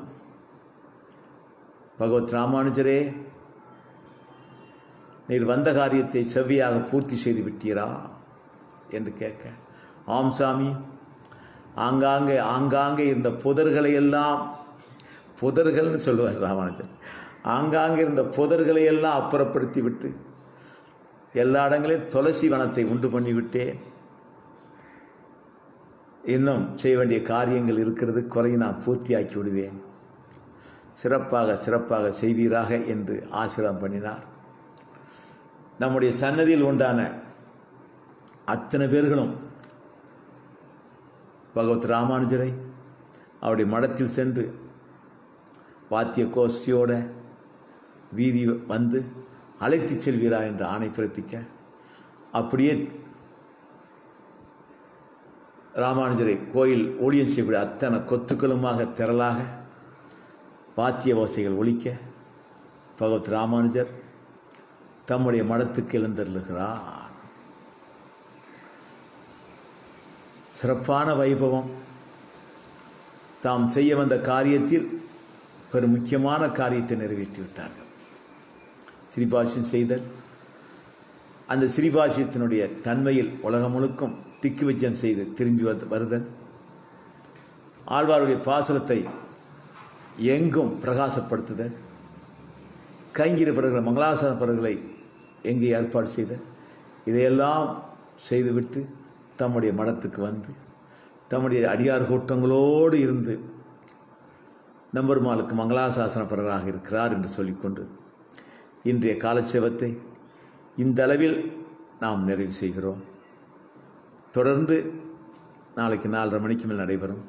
பகவத் ராமானுஜரே, நீர் வந்த காரியத்தை செவ்வியாக பூர்த்தி செய்து விட்டீரா என்று கேட்க, ஆம் சாமி, ஆங்காங்கே இருந்த புதர்களை எல்லாம், புதர்கள்னு சொல்லுவார் ராமானுஜர், ஆங்காங்கே இருந்த புதர்களை எல்லாம் அப்புறப்படுத்தி விட்டு எல்லா இடங்களையும் துளசி வனத்தை உண்டு பண்ணிவிட்டேன். இன்னும் செய்ய வேண்டிய காரியங்கள் இருக்கிறது, குறையை நான் பூர்த்தியாக்கி விடுவேன், சிறப்பாக செய்வீராக என்று ஆசீர்வாதம் பண்ணினார். நம்முடைய சன்னதியில் உண்டான அத்தனை பேர்களும் பகவத் ராமானுஜரை அவருடைய மடத்தில் சென்று வாத்திய கோஷ்டியோட வீதி வந்து அழைத்து செல்வீரா என்று ஆணை பிறப்பிக்க அப்படியே ராமானுஜரை கோயில் ஊழியம் செய்யக்கூடிய அத்தனை கொத்துக்களுமாக திரளாக வாத்திய ஓசைகள் ஒலிக்க பகவத் ராமானுஜர் தம்முடைய மடத்துக்கு எழுந்தருளுகிறார். சிறப்பான வைபவம். தாம் செய்ய வந்த காரியத்தில் பெரும் முக்கியமான காரியத்தை நிறைவேற்றிவிட்டார்கள். சிறிபாசியம் செய்தல். அந்த சிறிபாசியத்தினுடைய தன்மையில் உலகம் முழுக்கும் திக்கு வச்சம் செய்து திரும்பி வருதல், ஆழ்வாருடைய பாசுரத்தை எங்கும் பிரகாசப்படுத்துதல், கைங்கிருப்பவர்கள் மங்களாசாசனப்பவர்களை எங்கே ஏற்பாடு செய்தல், இதையெல்லாம் செய்துவிட்டு தம்முடைய மடத்துக்கு வந்து தம்முடைய அடியார் கூட்டங்களோடு இருந்து நம்பெருமாளுக்கு மங்களாசாசனப்பவராக இருக்கிறார் என்று சொல்லிக்கொண்டு இன்றைய காலட்சேபத்தை இந்த அளவில் நாம் நிறைவு செய்கிறோம். தொடர்ந்து நாளைக்கு 4:30 மணிக்கு மேல் நடைபெறும்.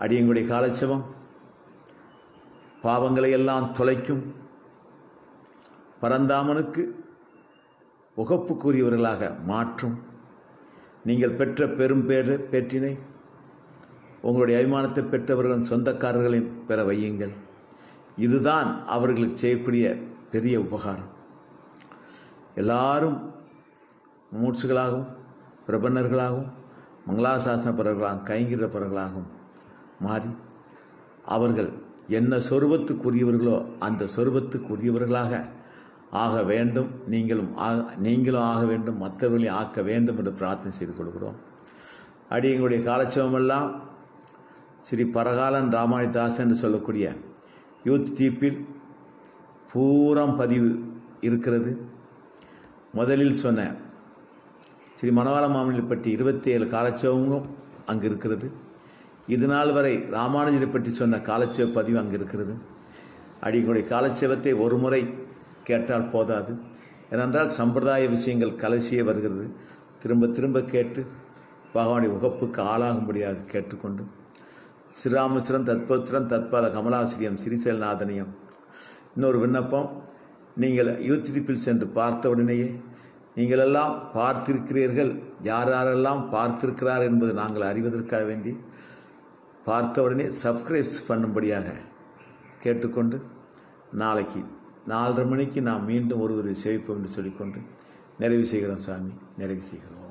அடியங்களுடைய காலட்சேபம் பாவங்களை எல்லாம் தொலைக்கும், பரந்தாமனுக்கு உகப்புக்குரியவர்களாக மாற்றும். நீங்கள் பெற்ற பெரும் பேற்றினை உங்களுடைய அபிமானத்தை பெற்றவர்களின் சொந்தக்காரர்களையும் பெற வையுங்கள். இதுதான் அவர்களுக்கு செய்யக்கூடிய பெரிய உபகாரம். எல்லாரும் மூச்சுகளாகவும் பிரபன்னர்களாகவும் மங்களாசாசனப்பவர்களாகவும் கைங்கிரப்பவர்களாகவும் மாறி அவர்கள் என்ன சொருபத்துக்குரியவர்களோ அந்த சொருபத்துக்குரியவர்களாக ஆக வேண்டும். நீங்களும் ஆக வேண்டும், மற்றவர்களையும் ஆக்க வேண்டும் என்று பிரார்த்தனை செய்து கொள்கிறோம். அடியங்களுடைய காலட்சேபமெல்லாம் ஸ்ரீ பரகாலன் ராமானுஜதாசன் என்று சொல்லக்கூடிய யூத் டீப்பில் பூரம் பதிவு இருக்கிறது. முதலில் சொன்ன ஸ்ரீ மனவாள மாமனியை பற்றி 27 காலட்சேபமும் அங்கு இருக்கிறது. இது நாள் வரை ராமானுஜரை பற்றி சொன்ன காலட்சேப பதிவு அங்கு இருக்கிறது. அடிகளுடைய காலட்சேபத்தை ஒரு முறை கேட்டால் போதாது. ஏனென்றால் சம்பிரதாய விஷயங்கள் கலசியே வருகிறது. திரும்ப திரும்ப கேட்டு பகவானுடைய உகப்புக்கு ஆளாகும்படியாக கேட்டுக்கொண்டு ஸ்ரீராமேஸ்வரம் தத்போத்திரம் தத்பால கமலாசிரியம் ஸ்ரீசைலநாதனியம். இன்னொரு விண்ணப்பம், நீங்கள் யூத் ட்ரிப்பில் சென்று பார்த்தவுடனேயே நீங்களெல்லாம் பார்த்திருக்கிறீர்கள், யாரெல்லாம் பார்த்திருக்கிறார் என்பது நாங்கள் அறிவதற்காக வேண்டி பார்த்தவுடனே சப்ஸ்கிரைப் பண்ணும்படியாக கேட்டுக்கொண்டு நாளைக்கு 4:30 மணிக்கு நாம் மீண்டும் ஒருவரை சேவிப்போம் என்று சொல்லிக்கொண்டு நிறைவு செய்கிறோம் சாமி, நிறைவு செய்கிறோம்.